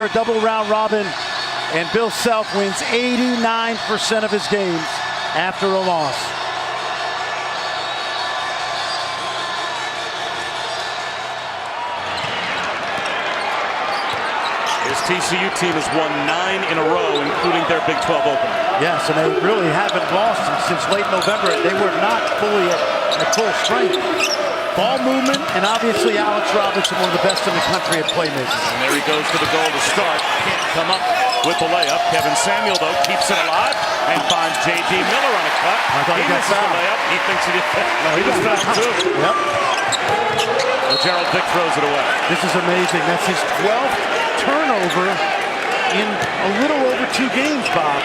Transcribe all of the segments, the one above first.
Double round robin, and Bill Self wins 89% of his games after a loss. His TCU team has won 9 in a row, including their Big 12 opener. Yes, and they really haven't lost since late November. They were not fully at full strength. Ball movement, and obviously Alex Robinson, one of the best in the country at playmaking. And there he goes to the goal to start. Can't come up with the layup. Kevin Samuel, though, keeps it alive and finds J.D. Miller on a cut. He misses the layup. He thinks he did. No, he was fouled too. Yep. Well, Gerald Vick throws it away. This is amazing. That's his 12th turnover in a little over 2 games, Bob.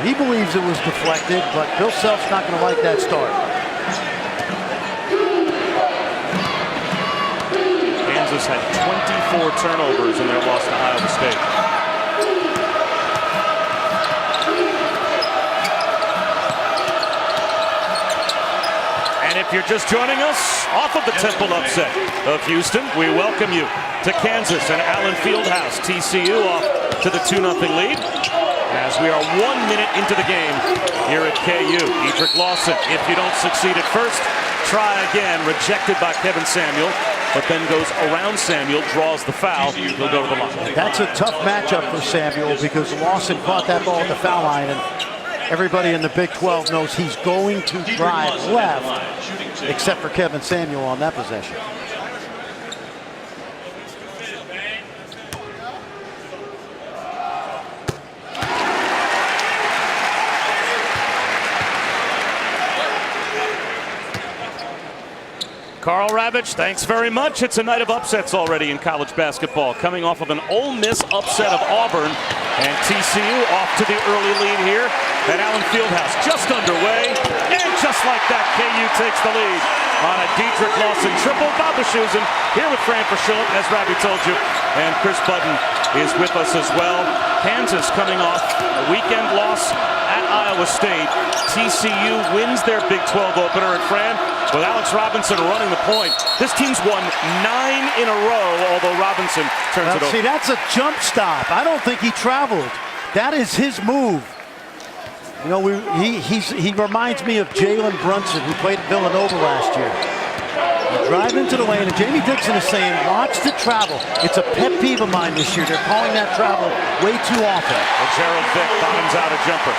He believes it was deflected, but Bill Self's not going to like that start. Kansas had 24 turnovers in their loss to Iowa State. And if you're just joining us off of the Temple upset of Houston, we welcome you to Kansas and Allen Fieldhouse. TCU off to the 2-0 lead as we are 1 minute into the game here at KU. Edric Lawson, if you don't succeed at first, try again. Rejected by Kevin Samuel, but then goes around Samuel, draws the foul. He'll go to the line. That's a tough matchup for Samuel because Lawson caught that ball at the foul line, and everybody in the Big 12 knows he's going to drive left, except for Kevin Samuel on that possession. Carl Ravitch, thanks very much. It's a night of upsets already in college basketball. Coming off of an Ole Miss upset of Auburn, and TCU off to the early lead here at Allen Fieldhouse. Just underway, and just like that, KU takes the lead on a Dedrick Lawson triple. Bob Wischusen here with Fran Fraschilla, as Ravi told you, and Chris Budden is with us as well. Kansas coming off a weekend loss at Iowa State. TCU wins their Big 12 opener, and Fran, with Alex Robinson running the point, this team's won 9 in a row, although Robinson turns it over. See, that's a jump stop. I don't think he traveled. That is his move. You know, he reminds me of Jalen Brunson, who played at Villanova last year. You drive into the lane, and Jamie Dixon is saying, watch the travel. It's a pet peeve of mine this year. They're calling that travel way too often. Well, Gerald Vick bottoms out a jumper.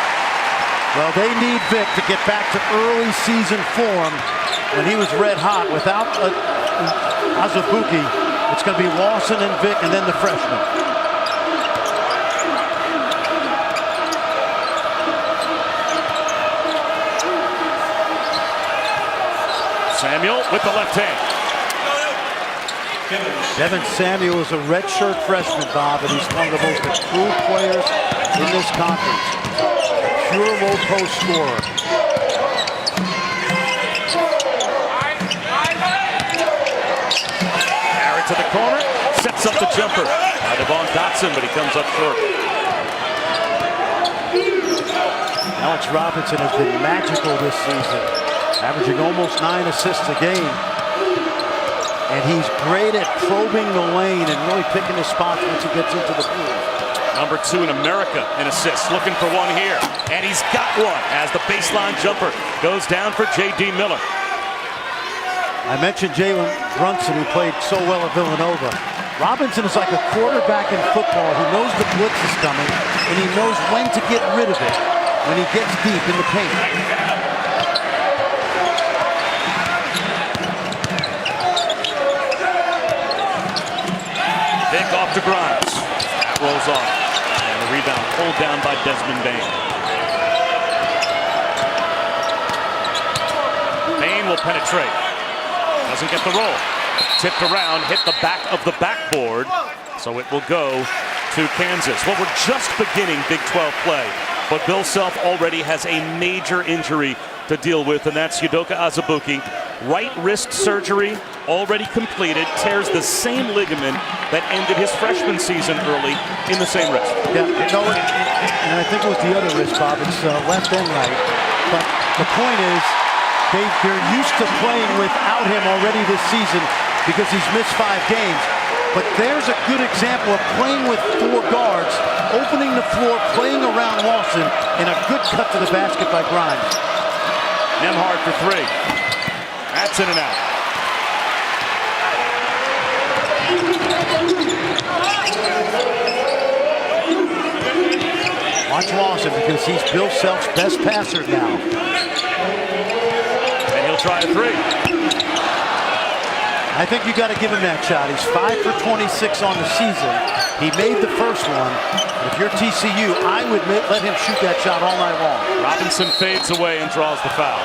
Well, they need Vick to get back to early season form when he was red hot. Without Azubuike, it's going to be Lawson and Vick, and then the freshman. Samuel with the left hand. Kevin Samuel is a redshirt freshman, Bob, and he's one of the most improved players in this conference. Pure low post scorer. Garrett to the corner, sets up the jumper. Devon Dotson, but he comes up short. Alex Robinson has been magical this season, averaging almost 9 assists a game. And he's great at probing the lane and really picking his spots once he gets into the pool. Number 2 in America in assists, looking for one here. And he's got one as the baseline jumper goes down for J.D. Miller. I mentioned Jalen Brunson, who played so well at Villanova. Robinson is like a quarterback in football who knows the blitz is coming, and he knows when to get rid of it when he gets deep in the paint. Vick off to Grimes. That rolls off. And the rebound pulled down by Desmond Bane. Bane will penetrate. Doesn't get the roll. Tipped around, hit the back of the backboard. So it will go to Kansas. Well, we're just beginning Big 12 play, but Bill Self already has a major injury to deal with, and that's Udoka Azubuike. Right wrist surgery already completed, tears the same ligament that ended his freshman season early in the same wrist. Yeah, you know, and I think it was the other wrist, Bob. It's left and right. But the point is, they're used to playing without him already this season because he's missed 5 games. But there's a good example of playing with 4 guards, opening the floor, playing around Lawson, and a good cut to the basket by Grimes. Nembhard for 3. That's in and out. Watch Lawson because he's Bill Self's best passer now. And he'll try a 3. I think you got to give him that shot. He's 5 for 26 on the season. He made the first one. If you're TCU, I would let him shoot that shot all night long. Robinson fades away and draws the foul.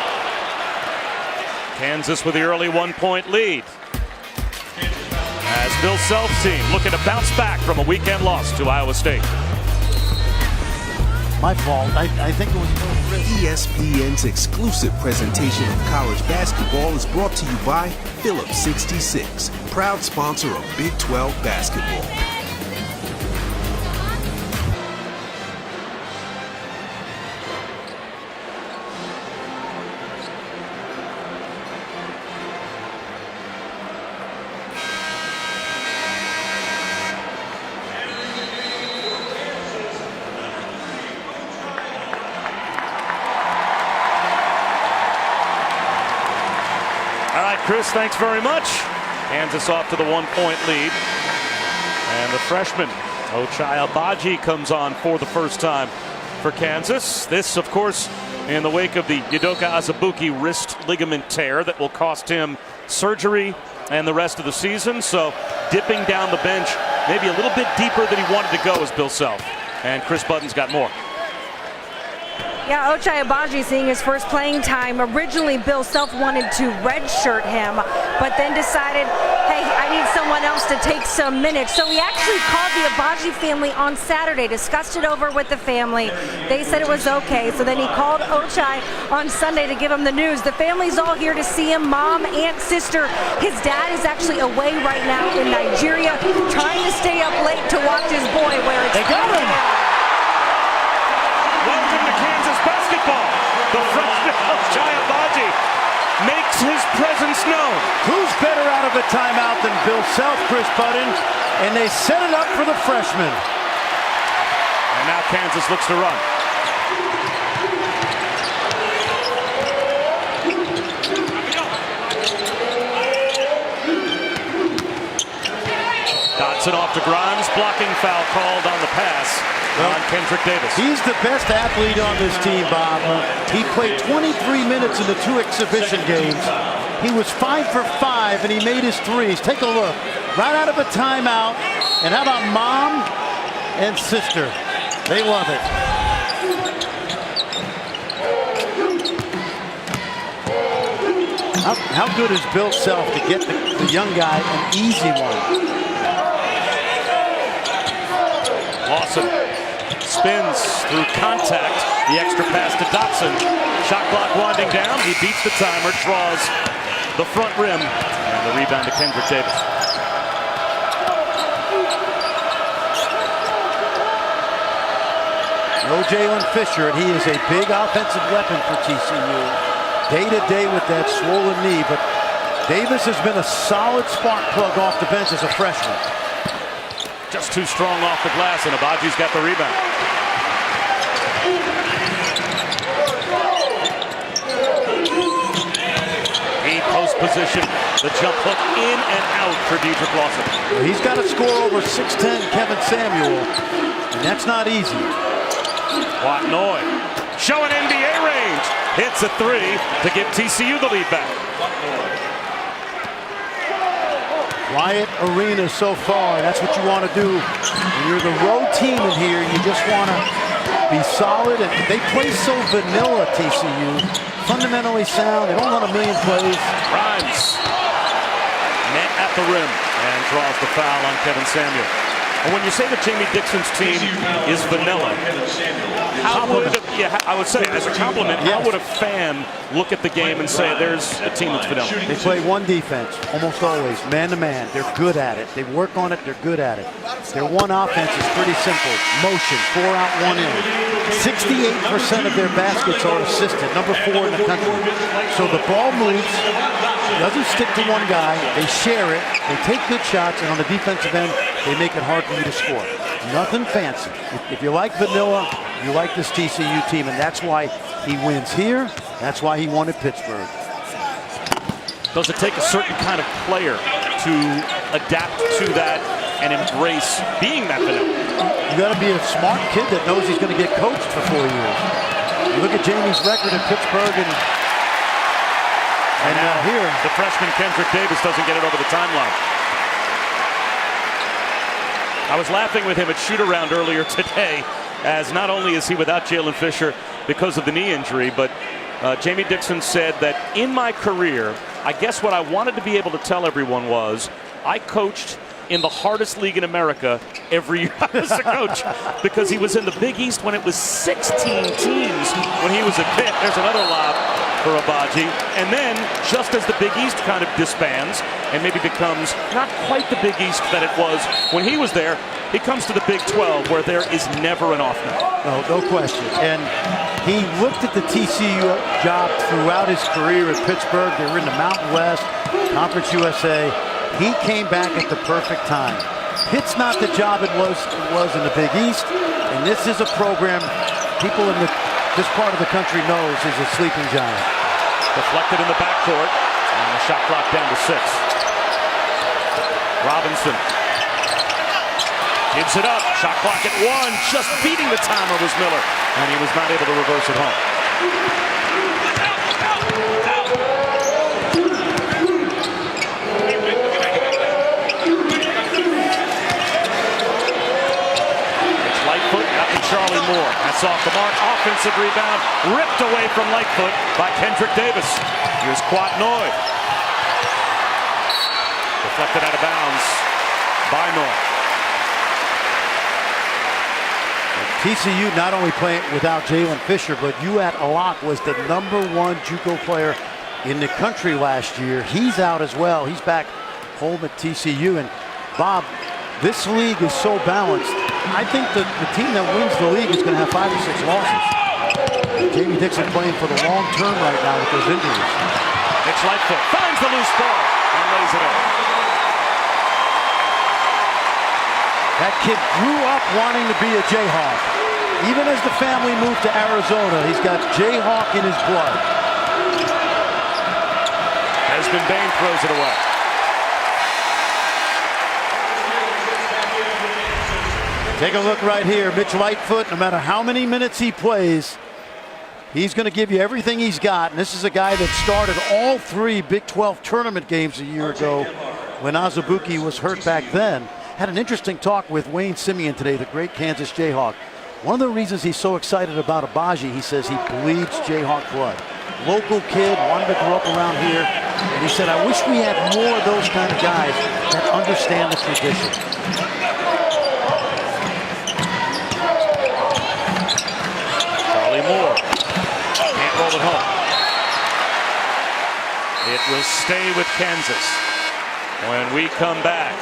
Kansas with the early 1-point lead. As Bill Self's team looking to bounce back from a weekend loss to Iowa State. My fault. I think it was ESPN's exclusive presentation of college basketball is brought to you by Phillips 66, proud sponsor of Big 12 basketball. All right, Chris, thanks very much. Kansas off to the 1-point lead. And the freshman, Ochai Agbaji, comes on for the first time for Kansas. This, of course, in the wake of the Udoka Azubuike wrist ligament tear that will cost him surgery and the rest of the season. So dipping down the bench, maybe a little bit deeper than he wanted to go as Bill Self. And Chris Budden's got more. Yeah, Ochai Agbaji seeing his first playing time. Originally, Bill Self wanted to redshirt him, but then decided, hey, I need someone else to take some minutes. So he actually called the Agbaji family on Saturday, discussed it over with the family. They said it was okay. So then he called Ochai on Sunday to give him the news. The family's all here to see him, mom, aunt, sister. His dad is actually away right now in Nigeria, trying to stay up late to watch his boy where it's They got him! Welcome to Kansas basketball. The freshman Ochai Agbaji makes his presence known. Who's better out of a timeout than Bill Self, Chris Budden? And they set it up for the freshman. And now Kansas looks to run. Dotson off to Grimes, blocking foul called on the pass on Kendrick Davis. He's the best athlete on this team, Bob. He played 23 minutes in the 2 exhibition games. He was 5 for 5, and he made his threes. Take a look. Right out of a timeout. And how about mom and sister? They love it. How good is Bill Self to get the young guy an easy one? Lawson spins through contact. The extra pass to Dotson. Shot clock winding down. He beats the timer, draws the front rim, and the rebound to Kendrick Davis. No Jalen Fisher, and he is a big offensive weapon for TCU. Day to day with that swollen knee, but Davis has been a solid spark plug off the bench as a freshman. Just too strong off the glass, and Agbaji's got the rebound. He post position, the jump hook in and out for Dedrick Lawson. He's got to score over 6'10", Kevin Samuel, and that's not easy. Watnoy showing NBA range. Hits a 3 to give TCU the lead back. Quiet arena so far. That's what you want to do. When you're the road team in here, you just want to be solid. And they play so vanilla, TCU. Fundamentally sound. They don't run a million plays. Grimes net at the rim and draws the foul on Kevin Samuel. And when you say that Jamie Dixon's team is vanilla, How would, I would say, as a compliment, how would a fan look at the game and say, there's a team that's fidelity? They play one defense, almost always, man-to-man. They're good at it. They work on it. They're good at it. Their one offense is pretty simple. Motion, 4 out, 1 in. 68% of their baskets are assisted, number 4 in the country. So the ball moves, doesn't stick to one guy. They share it. They take good shots, and on the defensive end, they make it hard for you to score. Nothing fancy. If you like vanilla, you like this TCU team, and that's why he wins here. That's why he won at Pittsburgh. Does it take a certain kind of player to adapt to that and embrace being that vanilla? You got to be a smart kid that knows he's going to get coached for 4 years. You look at Jamie's record in Pittsburgh, and now here, the freshman Kendrick Davis doesn't get it over the timeline. I was laughing with him at shoot-around earlier today, as not only is he without Jalen Fisher because of the knee injury, but Jamie Dixon said that in my career, I guess what I wanted to be able to tell everyone was, I coached in the hardest league in America every year I was a coach, because he was in the Big East when it was 16 teams when he was at Pitt. There's another lob for Agbaji. And then, just as the Big East kind of disbands and maybe becomes not quite the Big East that it was when he was there, he comes to the Big 12, where there is never an off night. No question. And he looked at the TCU job throughout his career at Pittsburgh. They were in the Mountain West, Conference USA. He came back at the perfect time. Pitt's not the job it was in the Big East, and this is a program people in this part of the country knows is a sleeping giant. Deflected in the backcourt, and the shot clock down to 6. Robinson gives it up. Shot clock at 1. Just beating the timer was Miller, and he was not able to reverse it home. Charlie Moore. That's off the mark. Offensive rebound. Ripped away from Lightfoot by Kendrick Davis. Here's Quatnoy. Deflected out of bounds by North. TCU not only playing without Jalen Fisher, but Uat Alak was the #1 JUCO player in the country last year. He's out as well. He's back home at TCU. And Bob, this league is so balanced. I think the team that wins the league is going to have 5 or 6 losses. Jamie Dixon playing for the long term right now with those injuries. Mitch Lightfoot finds the loose ball and lays it in. That kid grew up wanting to be a Jayhawk. Even as the family moved to Arizona, he's got Jayhawk in his blood. Desmond Bain throws it away. Take a look right here. Mitch Lightfoot, no matter how many minutes he plays, he's going to give you everything he's got. And this is a guy that started all 3 Big 12 tournament games a year ago when Azubuike was hurt back then. Had an interesting talk with Wayne Simeon today, the great Kansas Jayhawk. One of the reasons he's so excited about Agbaji, he says he bleeds Jayhawk blood. Local kid, wanted to grow up around here. And he said, I wish we had more of those kind of guys that understand the tradition. Moore can't roll it home. It will stay with Kansas when we come back.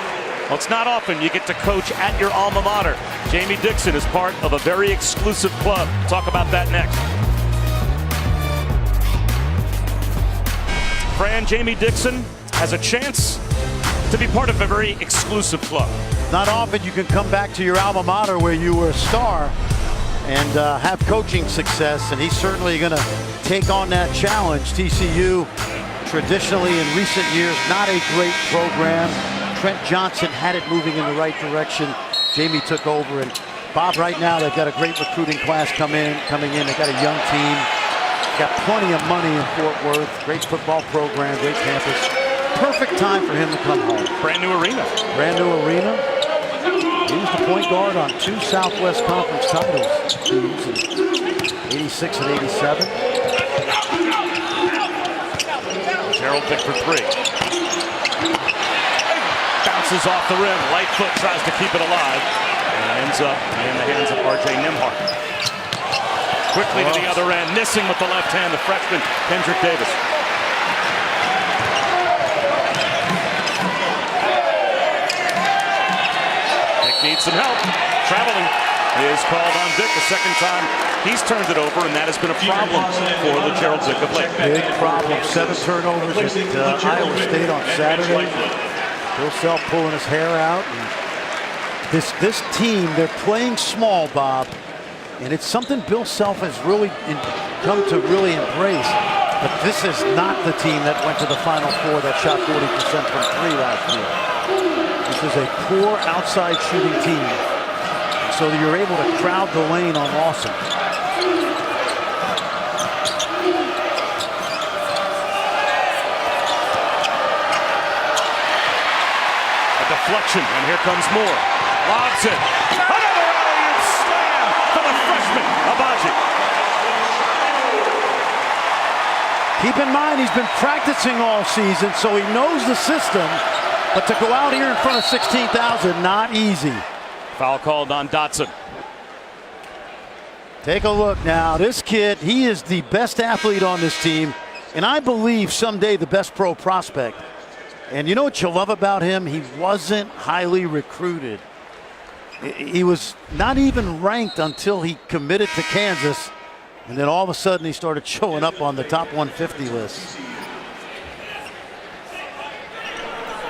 Well, it's not often you get to coach at your alma mater. Jamie Dixon is part of a very exclusive club. Talk about that next. Fran, Jamie Dixon has a chance to be part of a very exclusive club. Not often you can come back to your alma mater where you were a star and have coaching success, and he's certainly going to take on that challenge. TCU, traditionally in recent years, not a great program. Trent Johnson had it moving in the right direction. Jamie took over, and Bob, right now they've got a great recruiting class coming in. They've got a young team, got plenty of money in Fort Worth, great football program, great campus. Perfect time for him to come home. Brand new arena. Brand new arena. He was the point guard on 2 Southwest Conference titles, teams in 86 and 87. Gerald picked for 3. Bounces off the rim. Lightfoot tries to keep it alive and ends up in the hands of R.J. Nembhard. Quickly to the other end, missing with the left hand, the freshman, Kendrick Davis. Nick needs some help. Traveling is called on Vic the second time he's turned it over, and that has been a problem for the Gerald Vic of late. Big problem. 7 turnovers at Iowa State on Saturday. Bill Self pulling his hair out. And this team, they're playing small, Bob, and it's something Bill Self has really come to really embrace. But this is not the team that went to the Final Four that shot 40% from 3 last year. This is a poor outside shooting team. So you're able to crowd the lane on Lawson. A deflection, and here comes Moore. Lobs it. Another alley-oop slam for the freshman, Agbaji. Keep in mind, he's been practicing all season, so he knows the system. But to go out here in front of 16,000, not easy. Foul called on Dotson. Take a look now. This kid, he is the best athlete on this team, and I believe someday the best pro prospect. And you know what you love about him? He wasn't highly recruited. He was not even ranked until he committed to Kansas, and then all of a sudden he started showing up on the top 150 list.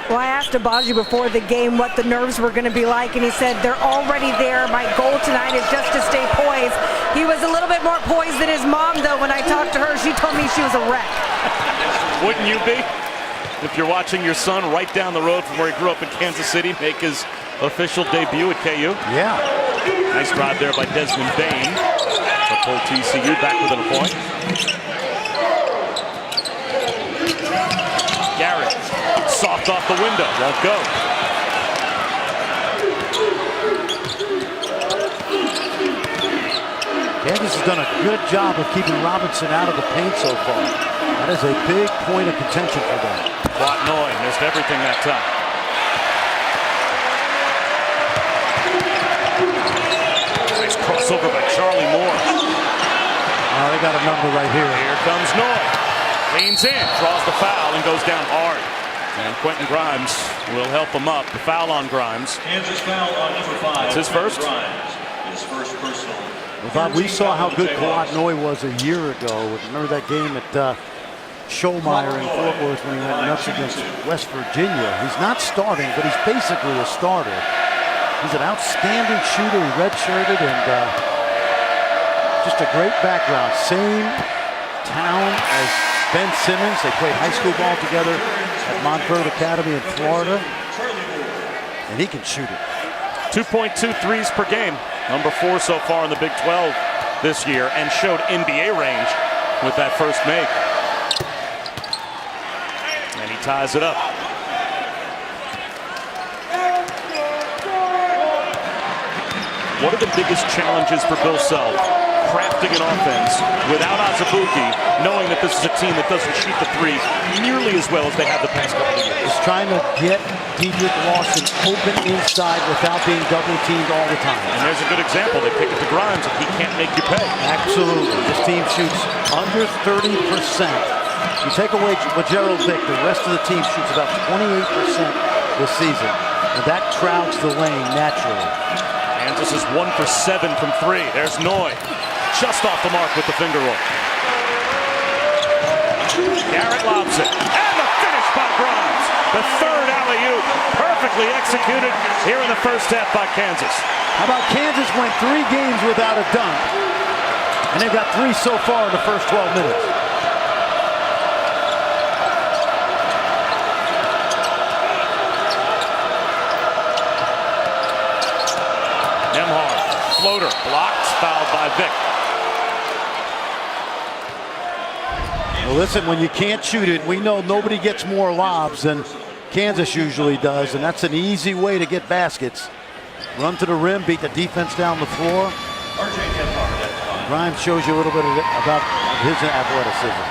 Well, I asked Agbaji before the game what the nerves were going to be like, and he said, they're already there. My goal tonight is just to stay poised. He was a little bit more poised than his mom, though. When I talked to her, she told me she was a wreck. Wouldn't you be? If you're watching your son right down the road from where he grew up in Kansas City make his official debut at KU. Yeah. Nice drive there by Desmond Bain. To pull TCU back within a point. Garrett, soft off the window, won't go. Kansas has done a good job of keeping Robinson out of the paint so far. That is a big point of contention for them. Watnoy missed everything that time. Nice crossover by Charlie Moore. Oh, they got a number right here. Here comes Noy. Leans in, draws the foul, and goes down hard. And Quentin Grimes will help him up. The foul on Grimes. Kansas foul on number 5. It's his first. Grimes, his first personal. Well, Bob, we saw how good Watnoy was a year ago. Remember that game at Schollmeyer in Fort Worth when he went nuts against West Virginia? He's not starting, but he's basically a starter. He's an outstanding shooter. He redshirted, and just a great background. Same town as Ben Simmons. They played high school ball together at Montverde Academy in Florida. And he can shoot it. 2.2 threes per game. Number 4 so far in the Big 12 this year, and showed NBA range with that first make. And he ties it up. What are the biggest challenges for Bill Self? Crafting an offense without Azubuike, knowing that this is a team that doesn't shoot the three nearly as well as they have the past couple of years. Is trying to get Dedrick Lawson open inside without being double teamed all the time. And there's a good example. They pick it to Grimes and he can't make you pay. Absolutely. This team shoots under 30%. You take away Gerald Vic, the rest of the team shoots about 28% this season. And that crowds the lane naturally. Kansas is 1 for 7 from 3. There's Noy. Just off the mark with the finger roll. Garrett lobs it. And the finish by Grimes. The third alley-oop. Perfectly executed here in the first half by Kansas. How about Kansas went 3 games without a dunk? And they've got 3 so far in the first 12 minutes. Nembhard, floater, blocked, fouled by Vic. Well, listen, when you can't shoot it, we know nobody gets more lobs than Kansas usually does, and that's an easy way to get baskets. Run to the rim, beat the defense down the floor. Grimes shows you a little bit about his athleticism.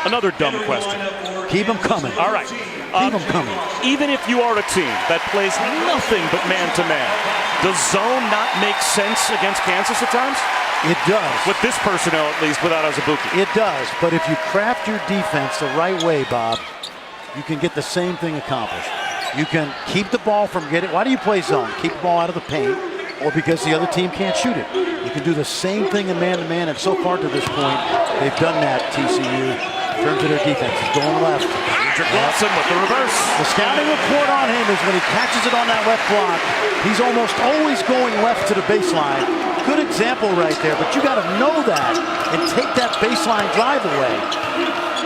Another dumb question. Keep them coming. All right. Keep them coming. Even if you are a team that plays nothing but man-to-man, does zone not make sense against Kansas at times? It does. With this personnel, at least, without Azubuike. It does. But if you craft your defense the right way, Bob, you can get the same thing accomplished. You can keep the ball from getting. Why do you play zone? Keep the ball out of the paint, or because the other team can't shoot it. You can do the same thing in man-to-man, and so far to this point, they've done that, TCU, in terms of their defense. It's going left. Lawson with the reverse. The scouting report on him is when he catches it on that left block, he's almost always going left to the baseline. Good example right there, but you got to know that and take that baseline drive away.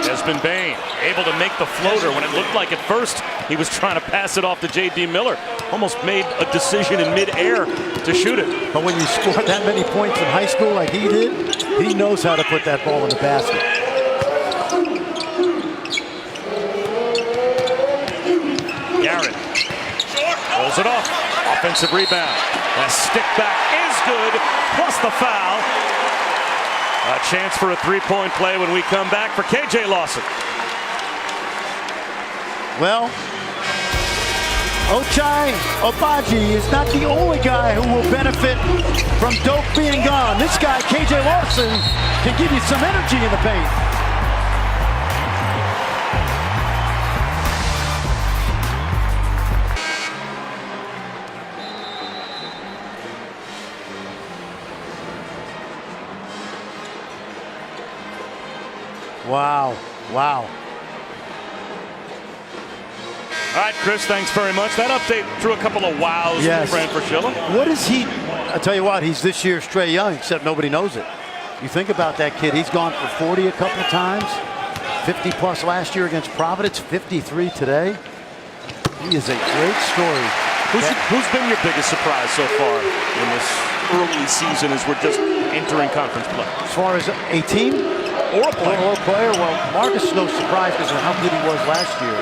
Desmond Bain able to make the floater when it looked like at first he was trying to pass it off to J.D. Miller. Almost made a decision in midair to shoot it. But when you score that many points in high school like he did, he knows how to put that ball in the basket. Garrett rolls it off. Offensive rebound. That stick back is good, plus the foul. A chance for a three-point play when we come back for K.J. Lawson. Well, Ochai Agbaji is not the only guy who will benefit from Doak being gone. This guy, K.J. Lawson, can give you some energy in the paint. Wow. Wow. All right, Chris, thanks very much. That update drew a couple of wows Yes. from Fran Fraschilla. What is he? I tell you what, he's this year's Trae Young, except nobody knows it. You think about that kid. He's gone for 40 a couple of times. 50 plus last year against Providence. 53 today. He is a great story. Who's been your biggest surprise so far in this early season as we're just entering conference play? As far as a team? Or a player. Or a player. Well, Marcus is no surprise because of how good he was last year.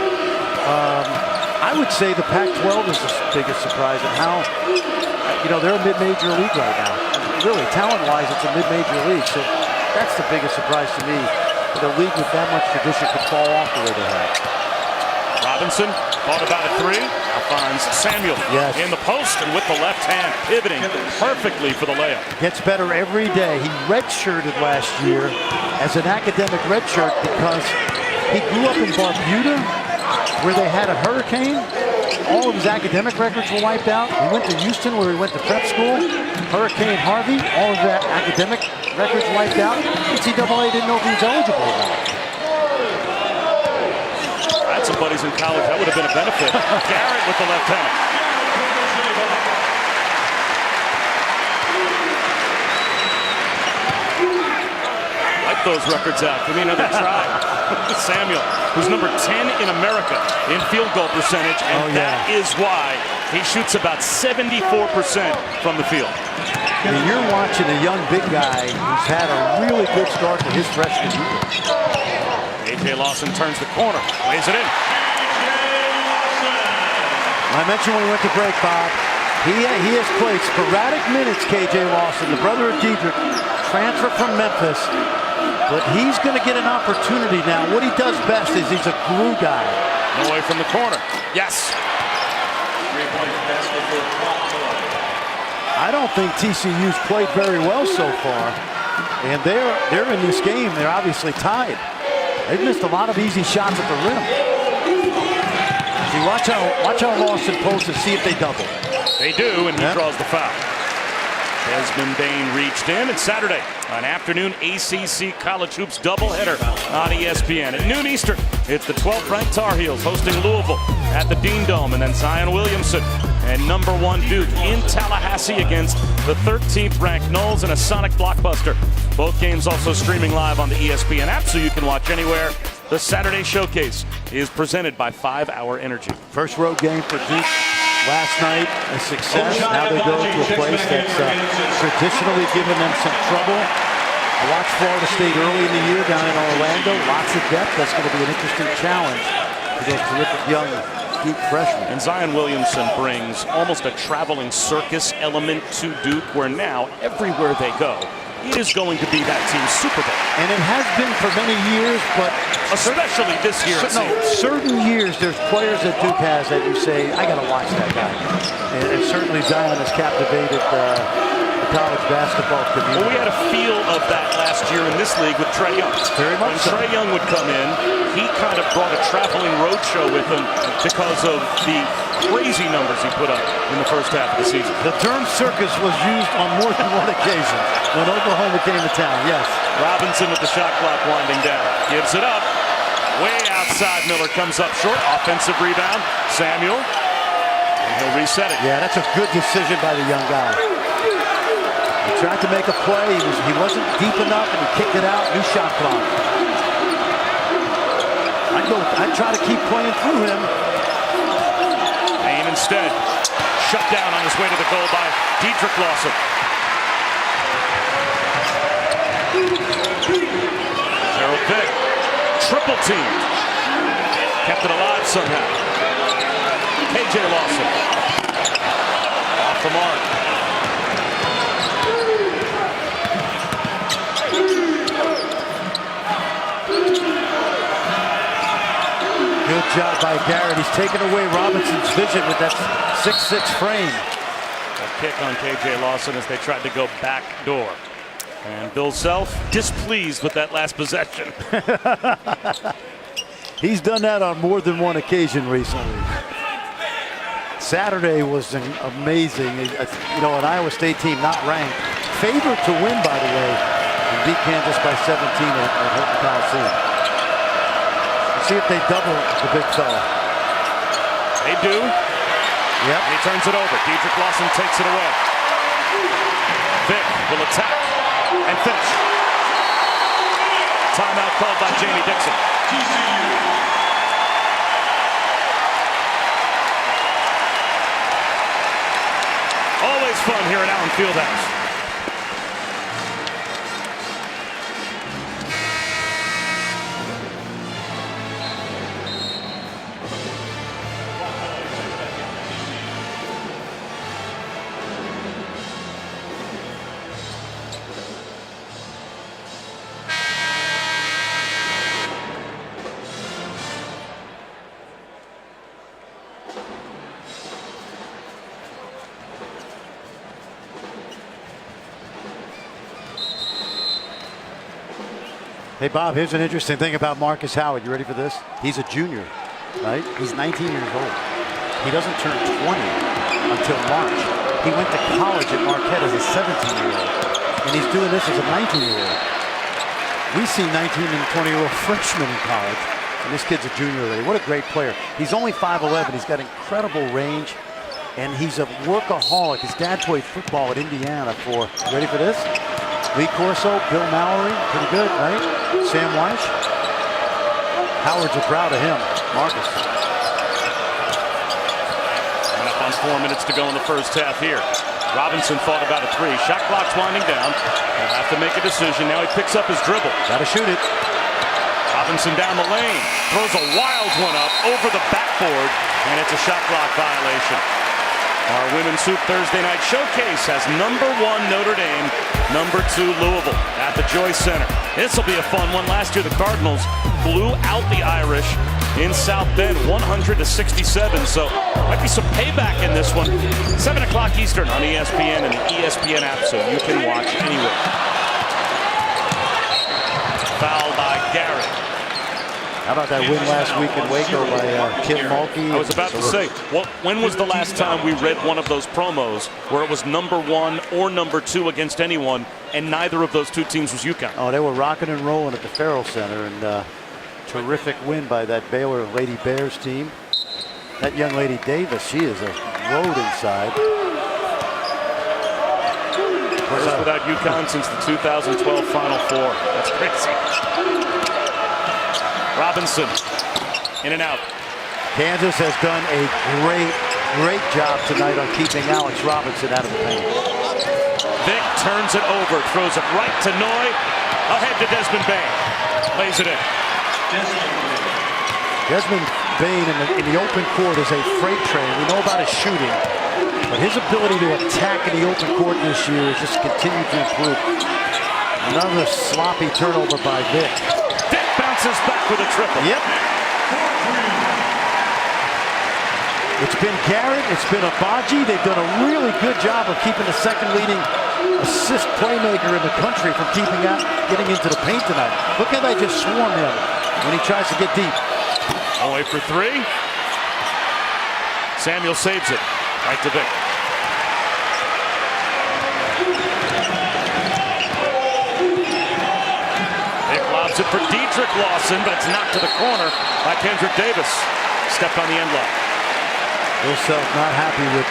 I would say the Pac-12 is the biggest surprise and how, they're a mid-major league right now. Really, talent-wise, it's a mid-major league. So that's the biggest surprise to me. That a league with that much tradition could fall off the way they have. Robinson thought about a three. Now finds Samuel in the post and with the left hand, pivoting perfectly for the layup. Gets better every day. He redshirted last year as an academic redshirt because he grew up in Barbuda, where they had a hurricane. All of his academic records were wiped out. He went to Houston, where he went to prep school. Hurricane Harvey, all of that academic records wiped out. NCAA didn't know if he was eligible or not. I had some buddies in college. That would have been a benefit. Garrett with the left hand. Wipe those records out. Give me another try. Samuel, who's number 10 in America in field goal percentage, and that is why he shoots about 74% from the field. I mean, you're watching a young big guy who's had a really good start to his freshman year. A.J. Lawson turns the corner, lays it in. I mentioned when we went to break, Bob, he has played sporadic minutes, K.J. Lawson, the brother of Dedrick, transfer from Memphis, but he's going to get an opportunity now. What he does best is he's a glue guy. Away from the corner. Yes. I don't think TCU's played very well so far, and they're in this game. They're obviously tied. They've missed a lot of easy shots at the rim. See, watch how Lawson posts and see if they double. They do, and he draws the foul. Desmond Bain reached in, and Saturday, an afternoon ACC college hoops doubleheader on ESPN. At noon Eastern, it's the 12th-ranked Tar Heels hosting Louisville at the Dean Dome, and then Zion Williamson and #1 Duke in Tallahassee against the 13th-ranked Noles in a Sonic blockbuster. Both games also streaming live on the ESPN app, so you can watch anywhere. The Saturday Showcase is presented by 5 Hour Energy. First road game for Duke last night, a success. Now they go to a place that's traditionally given them some trouble. I watched Florida State early in the year down in Orlando. Lots of depth. That's going to be an interesting challenge for those terrific young Duke freshmen. And Zion Williamson brings almost a traveling circus element to Duke, where now everywhere they go, it is going to be that team's Super Bowl. And it has been for many years, but especially this year. Certain years there's players that Duke has that you say, I got to watch that guy. And certainly Zion has captivated the college basketball community. Well, we had a feel of that last year in this league with Trae Young. Very much When so. Trae Young would come in, he kind of brought a traveling road show with him because of the crazy numbers he put up in the first half of the season. The term circus was used on more than one occasion when Oklahoma came to town, yes. Robinson with the shot clock winding down. Gives it up. Way outside. Miller comes up short. Offensive rebound. Samuel. And he'll reset it. Yeah, that's a good decision by the young guy. He tried to make a play. He wasn't deep enough, and he kicked it out. New shot clock. I'd try to keep playing through him. Payne instead. Shut down on his way to the goal by Dedrick Lawson. Gerald Vick. Triple team. Kept it alive somehow. KJ Lawson. Off the mark. Good job by Garrett. He's taken away Robinson's vision with that 6'6" frame. A kick on KJ Lawson as they tried to go back door. And Bill Self displeased with that last possession. He's done that on more than one occasion recently. Saturday was amazing. You know, an Iowa State team not ranked, favored to win, by the way, and beat Kansas by 17 at Hilton Coliseum. Let's see if they double the big fella. They do. Yep. And he turns it over. Dedrick Lawson takes it away. Vick will attack and finish. Timeout called by Jamie Dixon. Always fun here at Allen Fieldhouse. Hey, Bob, here's an interesting thing about Marcus Howard. You ready for this? He's a junior, right? He's 19 years old. He doesn't turn 20 until March. He went to college at Marquette as a 17-year-old, and he's doing this as a 19-year-old. We see 19 and 20-year-old freshmen in college, and this kid's a junior already. What a great player. He's only 5'11". He's got incredible range, and he's a workaholic. His dad played football at Indiana for, ready for this? Lee Corso, Bill Mallory, pretty good, right? Sam Weish. Howard's proud of him. Marcus. Coming up on 4 minutes to go in the first half here. Robinson thought about a three. Shot clock's winding down. He'll have to make a decision. Now he picks up his dribble. Gotta shoot it. Robinson down the lane. Throws a wild one up over the backboard, and it's a shot clock violation. Our Women's Hoop Thursday Night Showcase has #1 Notre Dame, #2 Louisville at the Joyce Center. This will be a fun one. Last year the Cardinals blew out the Irish in South Bend 100-67, so might be some payback in this one. 7 o'clock Eastern on ESPN and the ESPN app, so you can watch anywhere. Foul by Garrett. How about that win last week in Waco by Kim Mulkey? I was about to say, when was the last time we read one of those promos where it was #1 or #2 against anyone, and neither of those two teams was UConn? Oh, they were rocking and rolling at the Farrell Center, and terrific win by that Baylor Lady Bears team. That young lady Davis, she is a load inside. First without UConn since the 2012 Final Four. That's crazy. Robinson, in and out. Kansas has done a great job tonight on keeping Alex Robinson out of the paint. Vick turns it over, throws it right to Noy. Ahead to Desmond Bain. Lays it in. Desmond Bain in the open court is a freight train. We know about his shooting, but his ability to attack in the open court this year has just continued to improve. Another sloppy turnover by Vick. Vick bounces back with a triple. Yep. It's been Garrett, it's been Abaji. They've done a really good job of keeping the second leading assist playmaker in the country from getting into the paint tonight. Look how they just swarm him when he tries to get deep. Away for three. Samuel saves it. Right to Vic. Vic lobs it for Dedrick Lawson, but it's knocked to the corner by Kendrick Davis. Stepped on the end line. Bill Self not happy with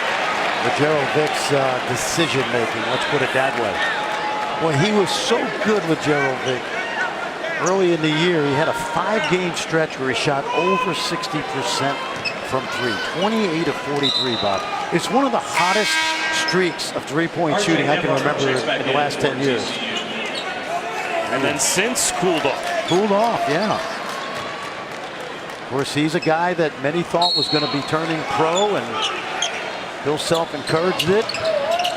Gerald Vick's decision making. Let's put it that way. Well, he was so good with Gerald Vick. Early in the year, he had a 5-game stretch where he shot over 60% from three. 28 of 43, Bob. It's one of the hottest streaks of three-point shooting I can remember in the last 10 years. And then since cooled off. Cooled off, yeah. Of course, he's a guy that many thought was going to be turning pro, and Bill Self encouraged it.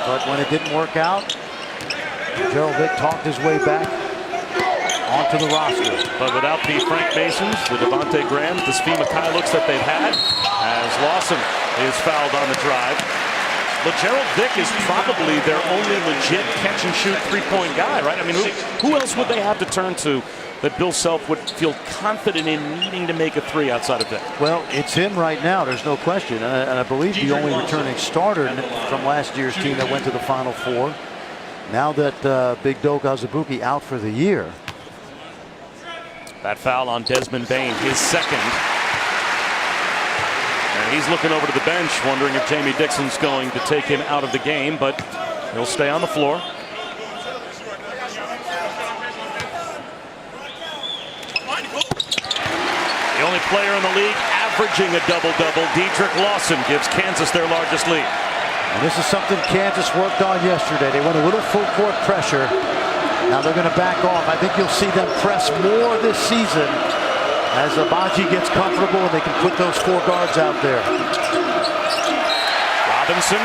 But when it didn't work out, Gerald Vick talked his way back onto the roster. But without the Frank Masons, the Devontae Grahams, the Svi Mikhailovics that they've had, as Lawson is fouled on the drive. But Gerald Vick is probably their only legit catch-and-shoot three-point guy, right? I mean, who else would they have to turn to that Bill Self would feel confident in needing to make a three outside of Vick? Well, it's him right now. There's no question. And I believe the only returning starter from last year's team that went to the Final Four. Now that Big Doak Azubuike out for the year. That foul on Desmond Bane, his second. And he's looking over to the bench, wondering if Jamie Dixon's going to take him out of the game, but he'll stay on the floor. The only player in the league averaging a double-double, Dedrick Lawson, gives Kansas their largest lead. And this is something Kansas worked on yesterday. They went a little full court pressure. Now they're going to back off. I think you'll see them press more this season as Agbaji gets comfortable and they can put those 4 guards out there. Robinson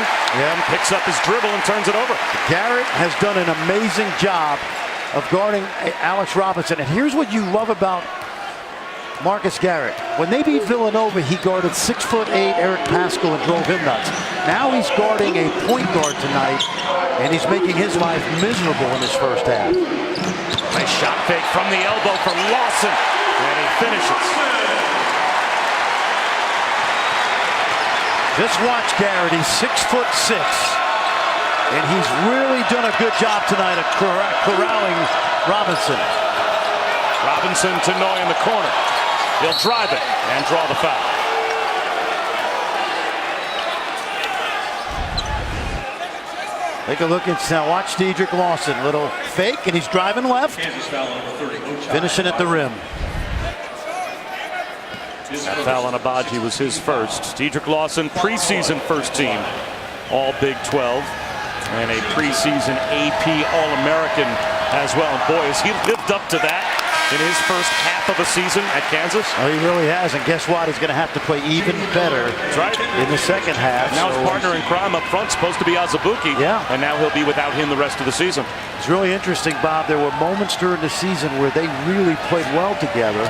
picks up his dribble and turns it over. Garrett has done an amazing job of guarding Alex Robinson. And here's what you love about Marcus Garrett. When they beat Villanova, he guarded 6'8" Eric Paschall and drove him nuts. Now he's guarding a point guard tonight, and he's making his life miserable in his first half. Nice shot fake from the elbow for Lawson, and he finishes. Just watch Garrett. He's 6'6", and he's really done a good job tonight of corralling Robinson. Robinson to Noy in the corner. He'll drive it and draw the foul. Take a look and now watch Dedrick Lawson. Little fake, and he's driving left. Finishing at the rim. That foul on Agbaji was his first. Dedrick Lawson, preseason first team, all Big 12, and a preseason AP All-American as well. And boy, has he lived up to that in his first half of a season at Kansas. Oh, he really has, and guess what? He's going to have to play even better in the second half. Now his partner in crime up front supposed to be Azubuike, and now he'll be without him the rest of the season. It's really interesting, Bob. There were moments during the season where they really played well together,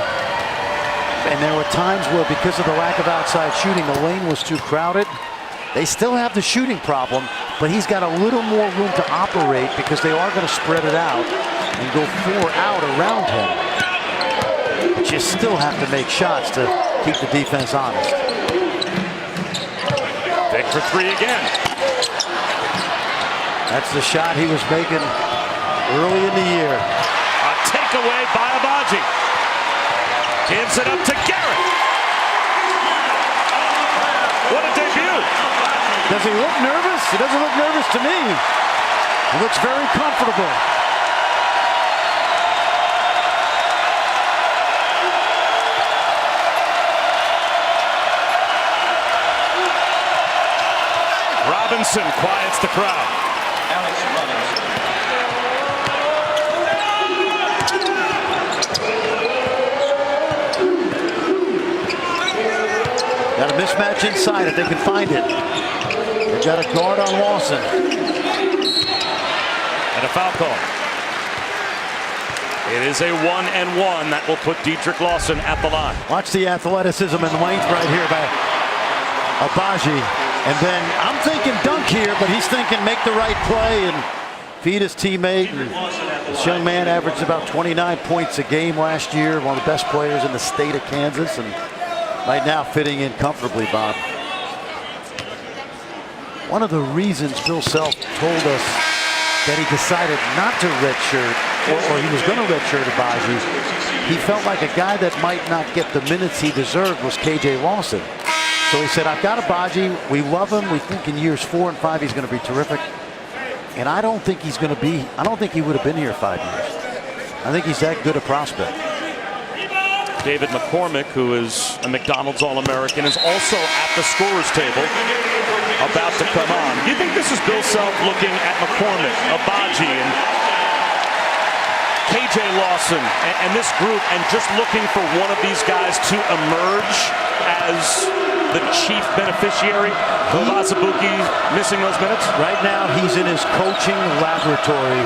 and there were times where, because of the lack of outside shooting, the lane was too crowded. They still have the shooting problem, but he's got a little more room to operate because they are going to spread it out and go 4 out around him. But you still have to make shots to keep the defense honest. Vic for 3 again. That's the shot he was making early in the year. A takeaway by Agbaji. Gives it up to Garrett. What a debut. Does he look nervous? He doesn't look nervous to me. He looks very comfortable. Robinson quiets the crowd. Alex Robinson. Got a mismatch inside if they can find it. They've got a guard on Lawson. And a foul call. It is a 1-and-1 that will put Dedrick Lawson at the line. Watch the athleticism and length right here by Agbaji. And then I'm thinking dunk here, but he's thinking make the right play and feed his teammate. And this young man averaged about 29 points a game last year, one of the best players in the state of Kansas, and right now fitting in comfortably, Bob. One of the reasons Bill Self told us that he decided not to redshirt, or he was going to redshirt Abaji, he felt like a guy that might not get the minutes he deserved was KJ Lawson. So he said, I've got Abaji. We love him. We think in years 4 and 5 he's going to be terrific. And I don't think he's going to be, I don't think he would have been here 5 years. I think he's that good a prospect. David McCormick, who is a McDonald's All-American, is also at the scorer's table, about to come on. Do you think this is Bill Self looking at McCormick, Abaji, and KJ Lawson, and this group, and just looking for one of these guys to emerge as the chief beneficiary of Azubuike missing those minutes? Right now, he's in his coaching laboratory,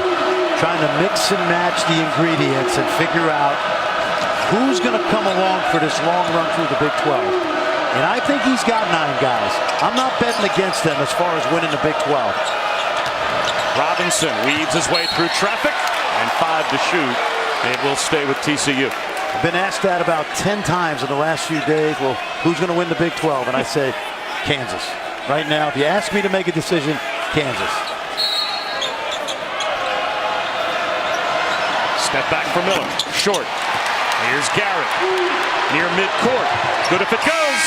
trying to mix and match the ingredients and figure out who's going to come along for this long run through the Big 12. And I think he's got 9 guys. I'm not betting against them as far as winning the Big 12. Robinson weaves his way through traffic, and 5 to shoot. It will stay with TCU. I've been asked that about 10 times in the last few days. Well, who's going to win the Big 12? And I say, Kansas. Right now, if you ask me to make a decision, Kansas. Step back for Miller. Short. Here's Garrett. Near midcourt. Good if it goes.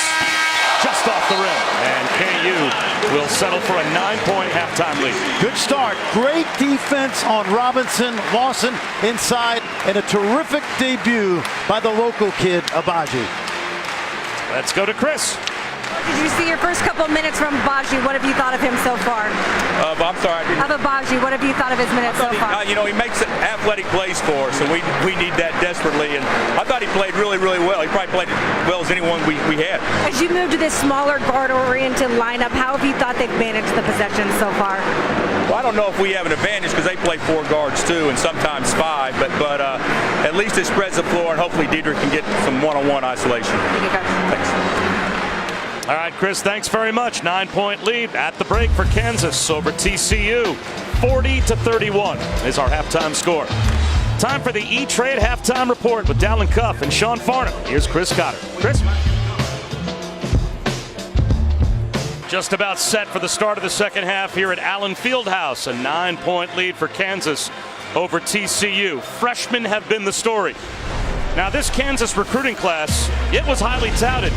Just off the rim. And KU will settle for a 9-point halftime lead. Good start. Great defense on Robinson. Lawson inside. And a terrific debut by the local kid, Abaji. Let's go to Chris. Did you see your first couple minutes from Abaji? What have you thought of him so far? I'm sorry. Of Abaji, what have you thought of his minutes so far? He makes athletic plays for us, and we need that desperately. And I thought he played really, really well. He probably played as well as anyone we had. As you move to this smaller guard-oriented lineup, how have you thought they've managed the possession so far? Well, I don't know if we have an advantage because they play 4 guards too, and sometimes 5. But at least it spreads the floor, and hopefully Diedrich can get some one-on-one isolation. Thanks. All right, Chris, thanks very much. 9-point lead at the break for Kansas over TCU. 40-31 is our halftime score. Time for the E-Trade halftime report with Dallin Cuff and Sean Farnham. Here's Chris Cotter. Chris? Just about set for the start of the second half here at Allen Fieldhouse. A 9-point lead for Kansas over TCU. Freshmen have been the story. Now, this Kansas recruiting class, it was highly touted.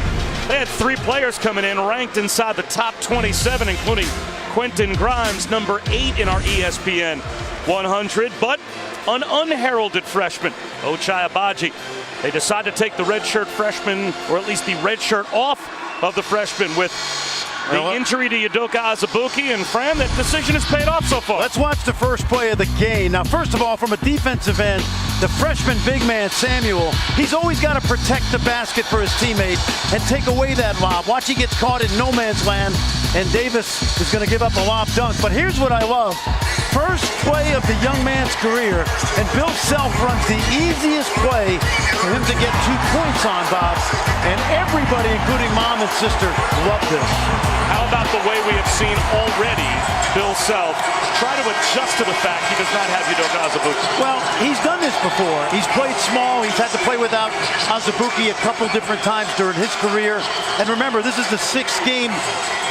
They had 3 players coming in ranked inside the top 27, including Quentin Grimes, number 8 in our ESPN 100, but an unheralded freshman, Ochai Abaji. They decided to take the redshirt freshman, or at least the redshirt off of the freshman with the injury to Udoka Azubuike, and Fran, that decision has paid off so far. Let's watch the first play of the game. Now, first of all, from a defensive end, the freshman big man, Samuel, he's always got to protect the basket for his teammate and take away that lob. Watch, he gets caught in no man's land, and Davis is going to give up a lob dunk. But here's what I love. First play of the young man's career, and Bill Self runs the easiest play for him to get 2 points on, Bob. And everybody, including mom and sister, love this. How about the way we have seen already Bill Self try to adjust to the fact he does not have Udoka Azubuike? Well, he's done this before. He's played small. He's had to play without Azubuike a couple different times during his career. And remember, this is the 6th game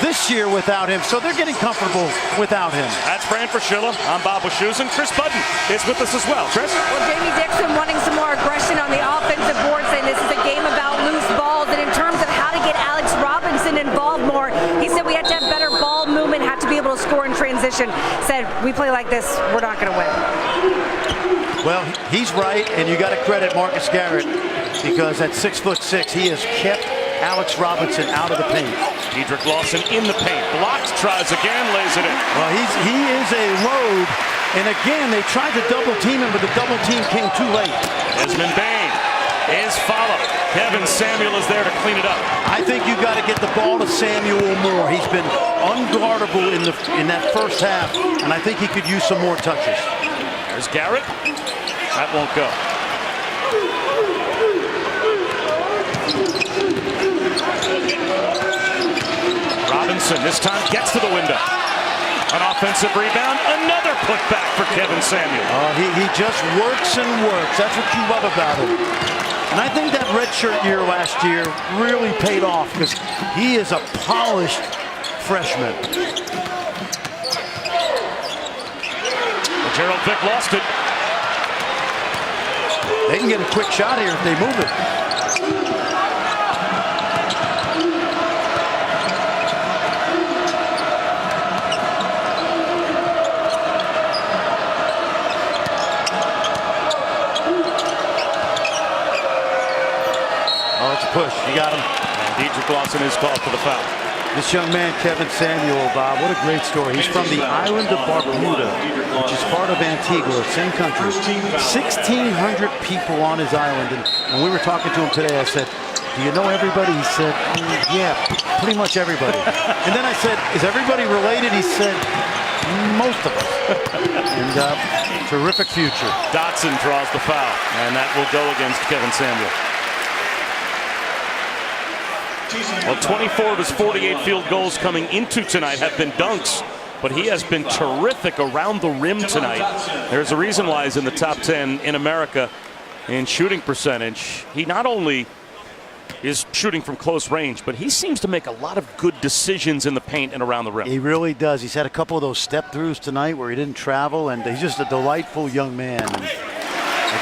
this year without him, so they're getting comfortable without him. That's Fran Fraschilla. I'm Bob Wischusen, and Chris Budden is with us as well. Chris? Well, Jamie Dixon wanting some more aggression on the offensive board, saying this is a game about loose balls, and in terms of how to get Alex Robinson involved more, he said we had to have better ball movement, have to be able to score in transition. Said, we play like this, we're not going to win. Well, he's right, and you got to credit Marcus Garrett, because at 6'6", he has kept Alex Robinson out of the paint. Diedrich Lawson in the paint. Blocks, tries again, lays it in. Well, he is a load, and again, they tried to double team him, but the double team came too late. Desmond Bain is followed. Kevin Samuel is there to clean it up. I think you got to get the ball to Samuel more. He's been unguardable in that first half, and I think he could use some more touches. There's Garrett. That won't go. Robinson this time gets to the window. An offensive rebound, another putback for Kevin Samuel. He just works and works. That's what you love about him. And I think that redshirt year last year really paid off because he is a polished freshman. Gerald Vick lost it. They can get a quick shot here if they move it. Oh, it's a push. You got him. And Dedrick Lawson is called for the foul. This young man, Kevin Samuel, Bob, what a great story. He's from the island of Barbuda, which is part of Antigua, same country. 1,600 people on his island. And when we were talking to him today, I said, do you know everybody? He said, yeah, pretty much everybody. And then I said, is everybody related? He said, most of us. And terrific future. Dotson draws the foul, and that will go against Kevin Samuel. Well, 24 of his 48 field goals coming into tonight have been dunks, but he has been terrific around the rim tonight. There's a reason why he's in the top 10 in America in shooting percentage. He not only is shooting from close range, but he seems to make a lot of good decisions in the paint and around the rim. He really does. He's had a couple of those step throughs tonight where he didn't travel, and he's just a delightful young man. And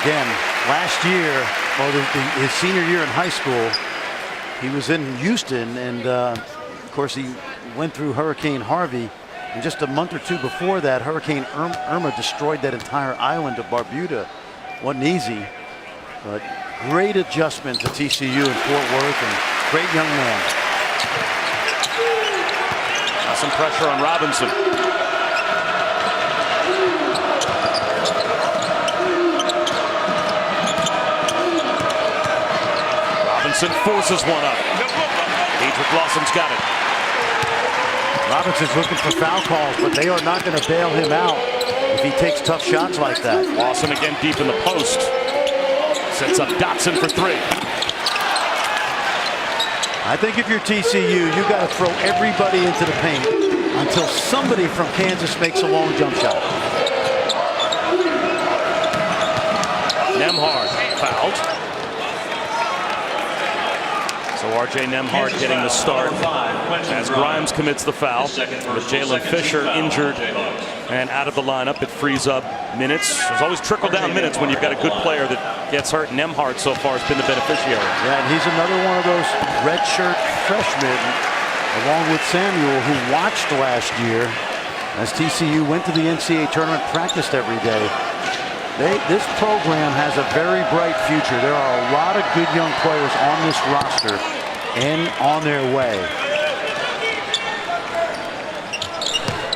again, last year, well, his senior year in high school, he was in Houston, and of course he went through Hurricane Harvey. And just a month or two before that, Hurricane Irma destroyed that entire island of Barbuda. Wasn't easy, but great adjustment to TCU in Fort Worth, and great young man. Some pressure on Robinson. Robinson forces one up. Dedrick Lawson's got it. Robinson's looking for foul calls, but they are not going to bail him out if he takes tough shots like that. Lawson again deep in the post. Sets up Dotson for three. I think if you're TCU, you got to throw everybody into the paint until somebody from Kansas makes a long jump shot. Nembhard fouled. So R.J. Nembhard getting the start as Grimes commits the foul. With Jalen Fisher injured and out of the lineup, it frees up minutes. There's always trickle-down minutes when you've got a good player that gets hurt. Nembhard so far has been the beneficiary. Yeah, and he's another one of those redshirt freshmen, along with Samuel, who watched last year as TCU went to the NCAA tournament, practiced every day. This program has a very bright future. There are a lot of good young players on this roster and on their way.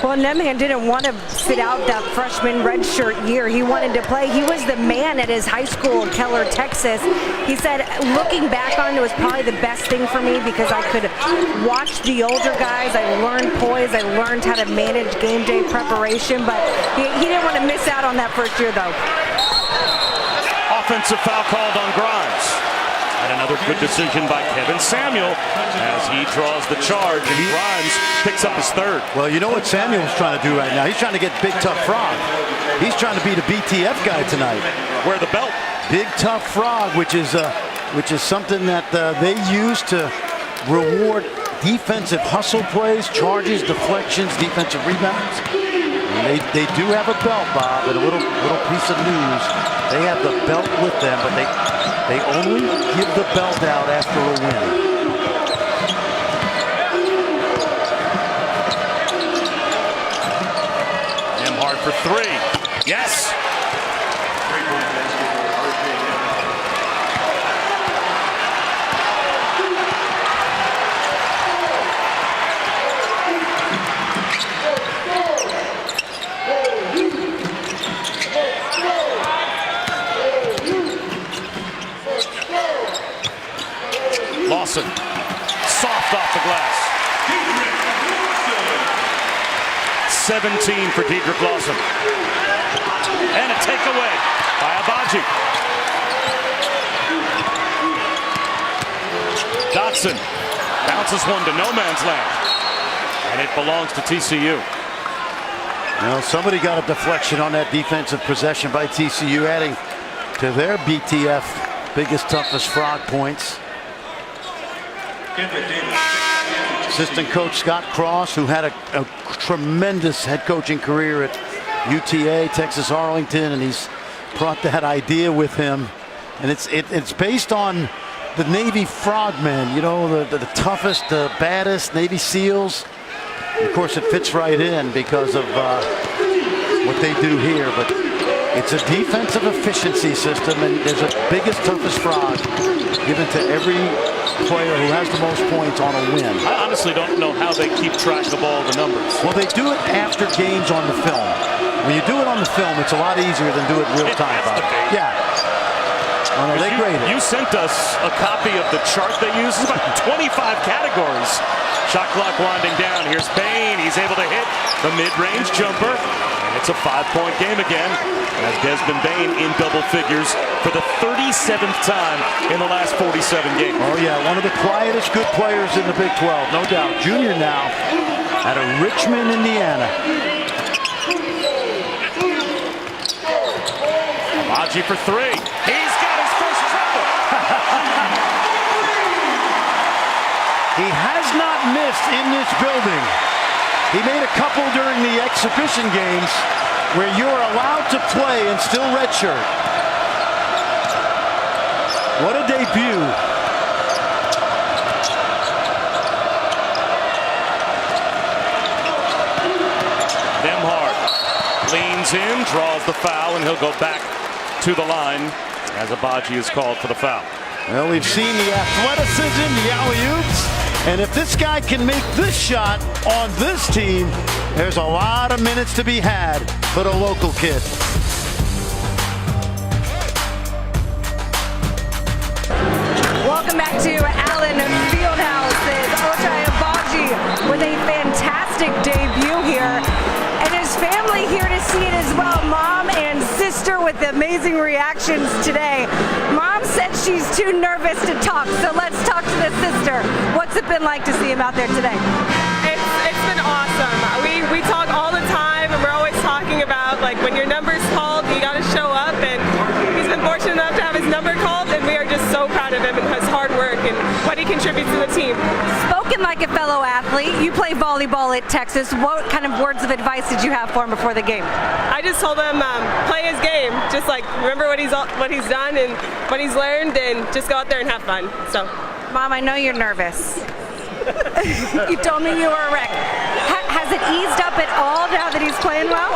Well, Nembhard didn't want to sit out that freshman redshirt year. He wanted to play. He was the man at his high school in Keller, Texas. He said, looking back on it, was probably the best thing for me because I could watch the older guys. I learned poise. I learned how to manage game day preparation. But he didn't want to miss out on that first year, though. Offensive foul called on Grimes. And another good decision by Kevin Samuel as he draws the charge, and Grimes picks up his third. Well, you know what Samuel's trying to do right now? He's trying to get Big Tough Frog. He's trying to be the BTF guy tonight. Wear the belt. Big Tough Frog, which is something that they use to reward defensive hustle plays, charges, deflections, defensive rebounds. And they do have a belt, Bob, and a little piece of news. They have the belt with them, but they only give the belt out after a win. Nembhard for three. Yes. Lawson, soft off the glass. 17 for Dedrick Lawson. And a takeaway by Abaji. Dotson bounces one to no man's land. And it belongs to TCU. Well, somebody got a deflection on that defensive possession by TCU, adding to their BTF biggest, toughest frog points. Assistant coach Scott Cross, who had a tremendous head coaching career at UTA, Texas Arlington, and he's brought that idea with him. And it's based on the Navy frogmen, you know, the toughest, the baddest Navy SEALs. And of course, it fits right in because of what they do here. But it's a defensive efficiency system, and there's a biggest, toughest frog given to every player who has the most points on a win. I honestly don't know how they keep track of all the numbers. Well, they do it after games on the film. When you do it on the film, it's a lot easier than do it real time. Yeah. Oh, no, they grade it. You sent us a copy of the chart they use. It's about 25 categories. Shot clock winding down. Here's Payne. He's able to hit the mid-range jumper. And it's a 5-point game again. As Desmond Bain in double figures for the 37th time in the last 47 games. Oh, yeah, one of the quietest good players in the Big 12, no doubt. Junior now out of Richmond, Indiana. Abaji for three. He's got his first triple. He has not missed in this building. He made a couple during the exhibition games where you're allowed to play and still redshirt. What a debut. Nemhard leans in, draws the foul, and he'll go back to the line as Abaji is called for the foul. Well, we've seen the athleticism, the alley-oops, and if this guy can make this shot on this team, there's a lot of minutes to be had for the local kid. Welcome back to Allen Fieldhouse. It's Ochai Abaji with a fantastic debut here. And his family here to see it as well. Mom and sister with amazing reactions today. Mom said she's too nervous to talk, so let's talk to the sister. What's it been like to see him out there today? It's been awesome. We talk all the time, and we're always talking about, like, when your number's called, you got to show up, and he's been fortunate enough to have his number called, and we are just so proud of him and his hard work and what he contributes to the team. Spoken like a fellow athlete, you play volleyball at Texas. What kind of words of advice did you have for him before the game? I just told him play his game, just like remember what he's done and what he's learned, and just go out there and have fun. So, Mom, I know you're nervous. You told me you were a wreck. Has it eased up at all now that he's playing well?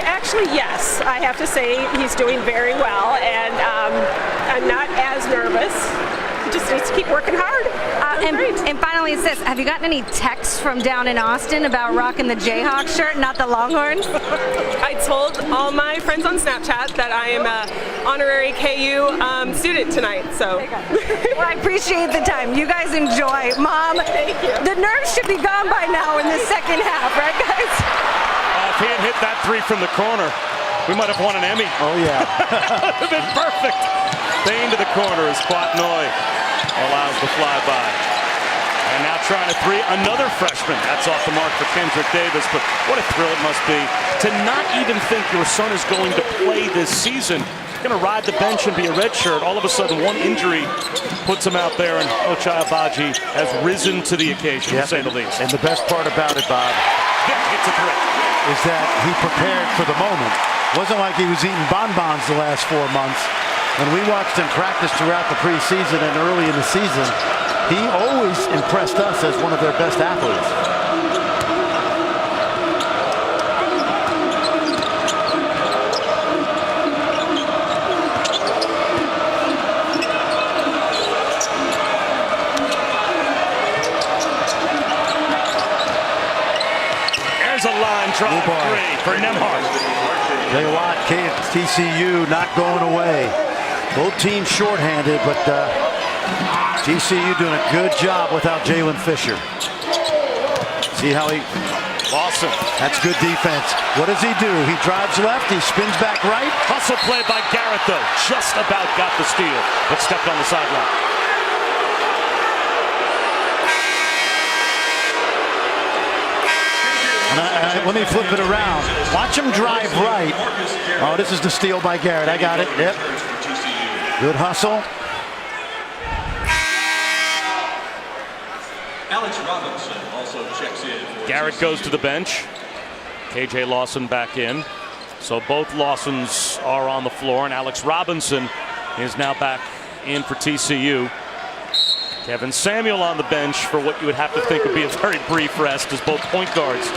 Actually, yes. I have to say he's doing very well, and I'm not as nervous. Just needs to keep working hard. And finally, it's this. Have you gotten any texts from down in Austin about rocking the Jayhawk shirt, not the Longhorns? I told all my friends on Snapchat that I am an honorary KU student tonight. So, well, I appreciate the time. You guys enjoy. Mom, thank you. The nerves should be gone by now in the second half, right, guys? If he had hit that three from the corner, we might have won an Emmy. Oh, yeah. It would have been perfect. Bain to the corner as Quatnoy allows the flyby. And now trying to three, another freshman. That's off the mark for Kendrick Davis, but what a thrill it must be to not even think your son is going to play this season. Going to ride the bench and be a redshirt. All of a sudden, one injury puts him out there, and Ochai Abaji has risen to the occasion, to say the least. And the best part about it, Bob, It's a threat. is that he prepared for the moment. Wasn't like he was eating bonbons the last 4 months. When we watched him practice throughout the preseason and early in the season, he always impressed us as one of their best athletes. There's a line drive three for Nemhard. Tell you what, TCU not going away. Both teams shorthanded, but TCU doing a good job without Jalen Fisher. See how he... Lawson. That's good defense. What does he do? He drives left, he spins back right. Hustle play by Garrett, though. Just about got the steal, but stepped on the sideline. And I Let me flip it around. Watch him drive right. Oh, this is the steal by Garrett. I got it. Yep. Good hustle. Alex Robinson also checks in. Garrett goes to the bench. KJ Lawson back in. So both Lawsons are on the floor, and Alex Robinson is now back in for TCU. Kevin Samuel on the bench for what you would have to think would be a very brief rest, as both point guards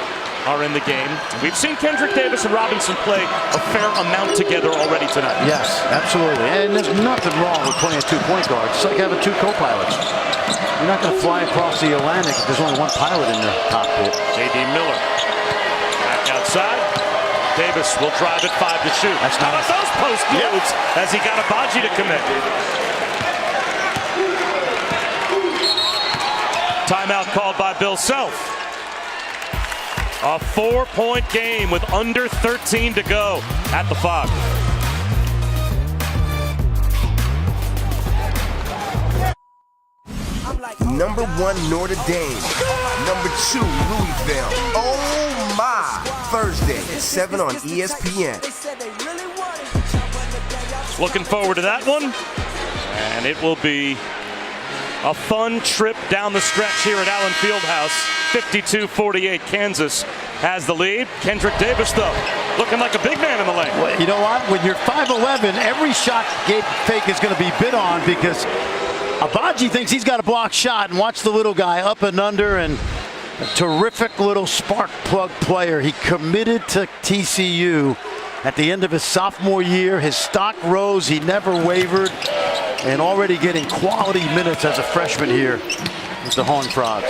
are in the game. We've seen Kendrick Davis and Robinson play a fair amount together already tonight. Yes, absolutely. And there's nothing wrong with playing 2 point guards. It's like having 2 co-pilots. You're not going to fly across the Atlantic if there's only 1 pilot in the cockpit. J.D. Miller back outside. Davis will drive at 5 to shoot. That's How nice. about those post moves as he got Abaji to commit. Timeout called by Bill Self. A 4-point game with under 13 to go at the Fog. Number 1, Notre Dame. Number 2, Louisville. Oh my! Thursday at 7 on ESPN. Looking forward to that one. And it will be a fun trip down the stretch here at Allen Fieldhouse. 52-48, Kansas has the lead. Kendrick Davis, though, looking like a big man in the lane. Well, you know what? When you're 5'11", every shot Gabe fake is going to be bid on, because Abaji thinks he's got a block shot, and watch the little guy up and under, and a terrific little spark plug player. He committed to TCU at the end of his sophomore year. His stock rose. He never wavered, and already getting quality minutes as a freshman here with the Horned Frogs.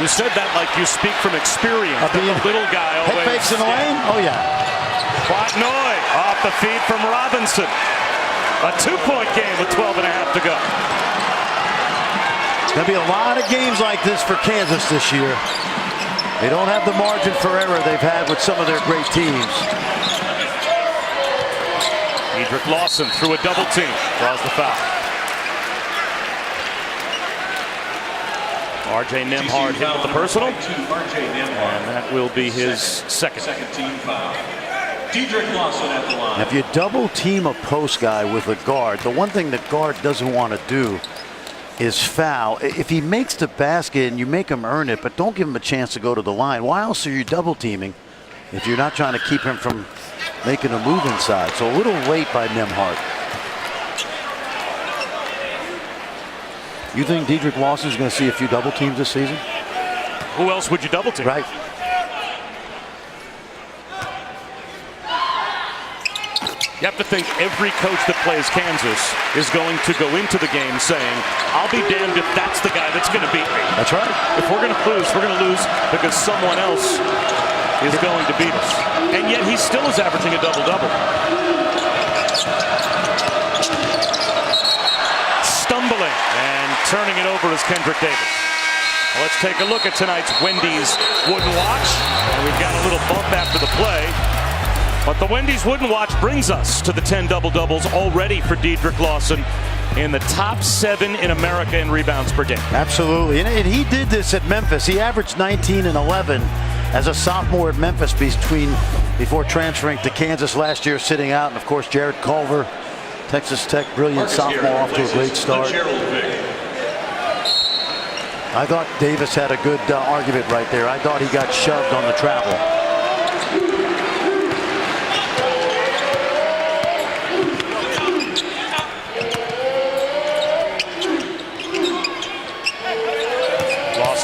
You said that like you speak from experience. The little guy always. Head fakes in the lane? Oh, yeah. Quatnoy off the feed from Robinson. A 2-point game with 12 and a half to go. There'll be a lot of games like this for Kansas this year. They don't have the margin for error they've had with some of their great teams. Dedrick Lawson through a double team. Draws the foul. R.J. Nembhard hit with the personal. And that will be his second team foul. Dedrick Lawson at the line. If you double team a post guy with a guard, the one thing the guard doesn't want to do is foul. If he makes the basket and you make him earn it, but don't give him a chance to go to the line. Why else are you double teaming if you're not trying to keep him from making a move inside? So a little late by Nembhard. You think Dedrick Lawson is going to see a few double teams this season? Who else would you double team? Right. You have to think every coach that plays Kansas is going to go into the game saying, I'll be damned if that's the guy that's going to beat me. That's right. If we're going to lose, we're going to lose because someone else is going to beat us. And yet he still is averaging a double-double. Stumbling and turning it over is Kendrick Davis. Well, let's take a look at tonight's Wendy's Wooden Watch. And we've got a little bump after the play. But the Wendy's Wooden Watch brings us to the 10 double-doubles already for Dedrick Lawson, in the top 7 in America in rebounds per game. Absolutely. And he did this at Memphis. He averaged 19 and 11 as a sophomore at Memphis before transferring to Kansas last year, sitting out. And, of course, Jared Culver, Texas Tech, brilliant sophomore, off to a great start. I thought Davis had a good argument right there. I thought he got shoved on the travel.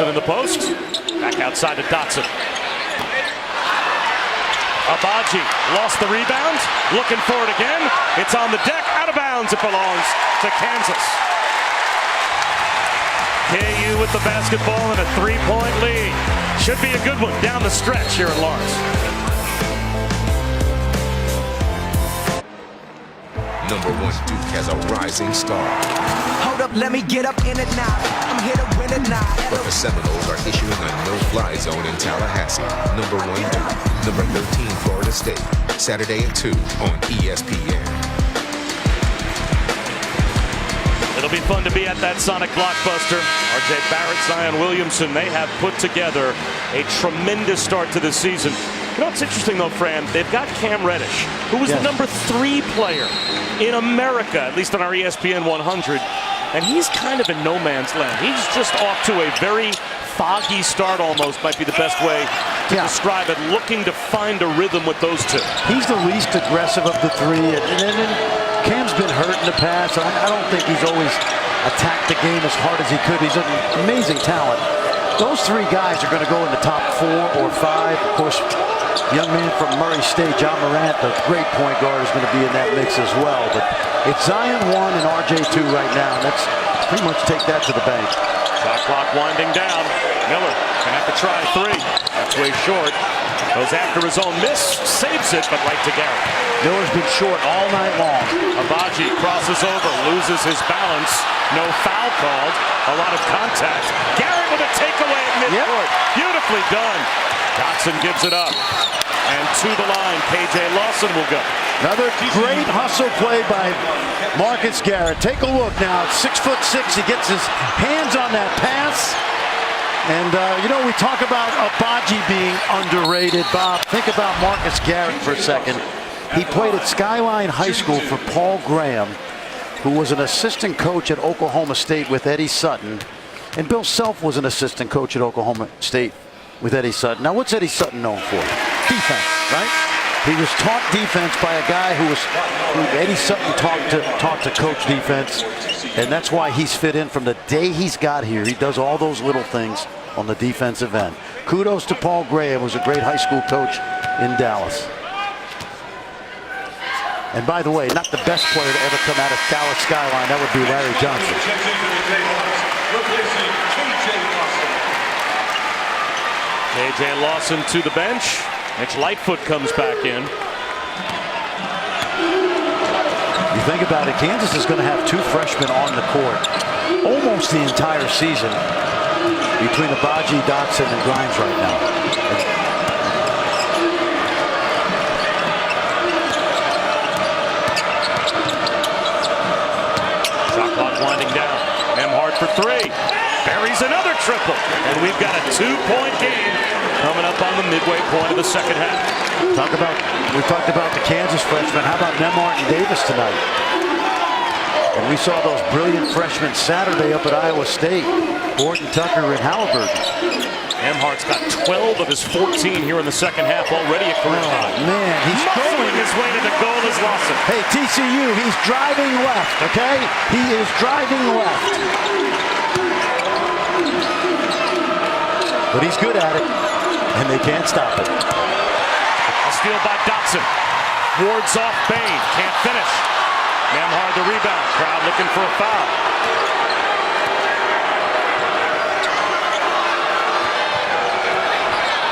In the post, back outside to Dotson. Abaji lost the rebound, looking for it again. It's on the deck, out of bounds. It belongs to Kansas. KU with the basketball and a 3-point lead. Should be a good one down the stretch here in Lawrence. Number 1 Duke has a rising star. Hold up, let me get up in it now. I'm here to win it now. But the Seminoles are issuing a no-fly zone in Tallahassee. Number 1 Duke, number 13 Florida State. Saturday at 2 on ESPN. It'll be fun to be at that Sonic Blockbuster. R.J. Barrett, Zion Williamson, they have put together a tremendous start to the season. You know what's interesting, though, Fran? They've got Cam Reddish, who was the number 3 player in America, at least on our ESPN 100. And he's kind of in no man's land. He's just off to a very foggy start almost, might be the best way to describe it, looking to find a rhythm with those two. He's the least aggressive of the 3. And Cam's been hurt in the past. I don't think he's always attacked the game as hard as he could. He's an amazing talent. Those 3 guys are going to go in the top 4 or 5. Of course, young man from Murray State, John Morant, the great point guard, is going to be in that mix as well. But it's Zion 1 and RJ 2 right now. And that's pretty much take that to the bank. Shot clock winding down. Miller gonna have to try 3. That's way short. Goes after his own miss, saves it, but right to Garrett. Miller's been short all night long. Abaji crosses over, loses his balance. No foul called. A lot of contact. Garrett with a takeaway at midcourt. Beautifully done. Dotson gives it up. And to the line, KJ Lawson will go. Another great hustle play by Marcus Garrett. Take a look now. 6'6". He gets his hands on that pass. And, you know, we talk about Abaji being underrated. Bob, think about Marcus Garrett for a second. He played at Skyline High School for Paul Graham, who was an assistant coach at Oklahoma State with Eddie Sutton. And Bill Self was an assistant coach at Oklahoma State with Eddie Sutton. Now, what's Eddie Sutton known for? Defense, right? He was taught defense by a guy who Eddie Sutton taught to coach defense. And that's why he's fit in from the day he's got here. He does all those little things on the defensive end. Kudos to Paul Graham, who was a great high school coach in Dallas. And by the way, not the best player to ever come out of Dallas Skyline. That would be Larry Johnson. KJ Lawson to the bench. Mitch Lightfoot comes back in. You think about it, Kansas is going to have 2 freshmen on the court almost the entire season between Abaji, Dotson, and Grimes right now. Shot clock winding down. Nembhard for 3. Buries another triple. And we've got a 2-point game coming up on the midway point of the second half. We talked about the Kansas freshmen. How about Nembhard and Davis tonight? And we saw those brilliant freshmen Saturday up at Iowa State. Gordon, Tucker, and Halliburton. Nembhard's got 12 of his 14 here in the second half, already a career high. Man, he's muffling his way to the goal is Lawson. Hey, TCU, he's driving left, okay? He is driving left. But he's good at it, and they can't stop it. A steal by Dotson. Wards off Bain. Can't finish. Nembhard the rebound. Crowd looking for a foul.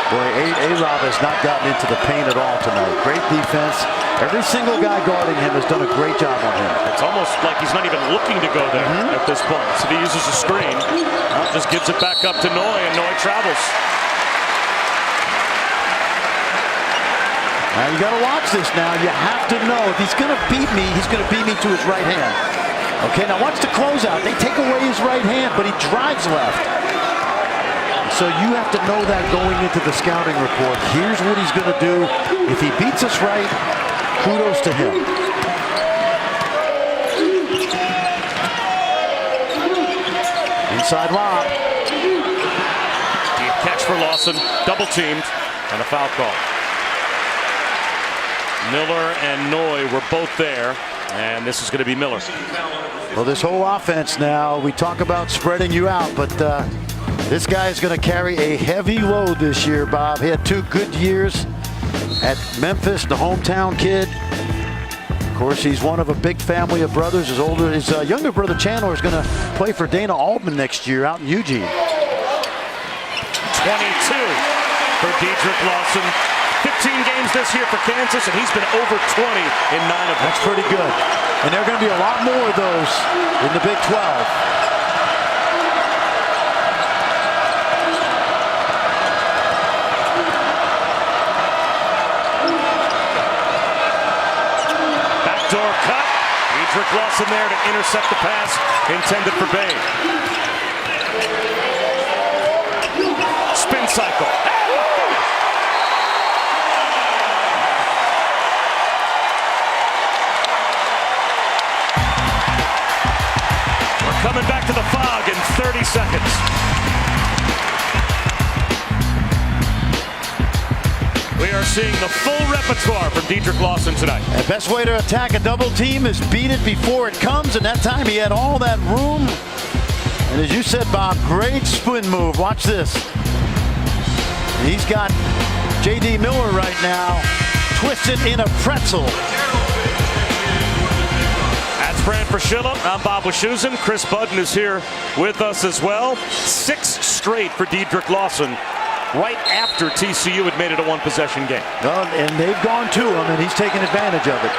Boy, A-Rob has not gotten into the paint at all tonight. Great defense. Every single guy guarding him has done a great job on him. It's almost like he's not even looking to go there at this point. So he uses a screen. Just gives it back up to Noy, and Noy travels. Now you got to watch this now. You have to know if he's going to beat me, he's going to beat me to his right hand. Okay, now watch the closeout. They take away his right hand, but he drives left. So you have to know that going into the scouting report. Here's what he's going to do. If he beats us right, kudos to him. Inside lob. Deep catch for Lawson. Double teamed. And a foul call. Miller and Noy were both there. And this is going to be Miller. Well, this whole offense now, we talk about spreading you out, but this guy is going to carry a heavy load this year, Bob. He had 2 good years at Memphis, the hometown kid. Of course, he's one of a big family of brothers. His younger brother Chandler is going to play for Dana Altman next year out in Eugene. 22 for Dedrick Lawson. 15 games this year for Kansas, and he's been over 20 in 9 of them. That's pretty good. And there are going to be a lot more of those in the Big 12. Diedrich Lawson there to intercept the pass intended for Bain. Spin cycle. We're coming back to the Fog in 30 seconds. We are seeing the full repertoire from Diedrich Lawson tonight. The best way to attack a double team is beat it before it comes, and that time he had all that room. And as you said, Bob, great spin move. Watch this. He's got J.D. Miller right now twisted in a pretzel. That's Fran Fraschilla. I'm Bob Wischusen. Chris Budden is here with us as well. 6 straight for Diedrich Lawson, right after TCU had made it a one-possession game. Well, and they've gone to him, and he's taken advantage of it.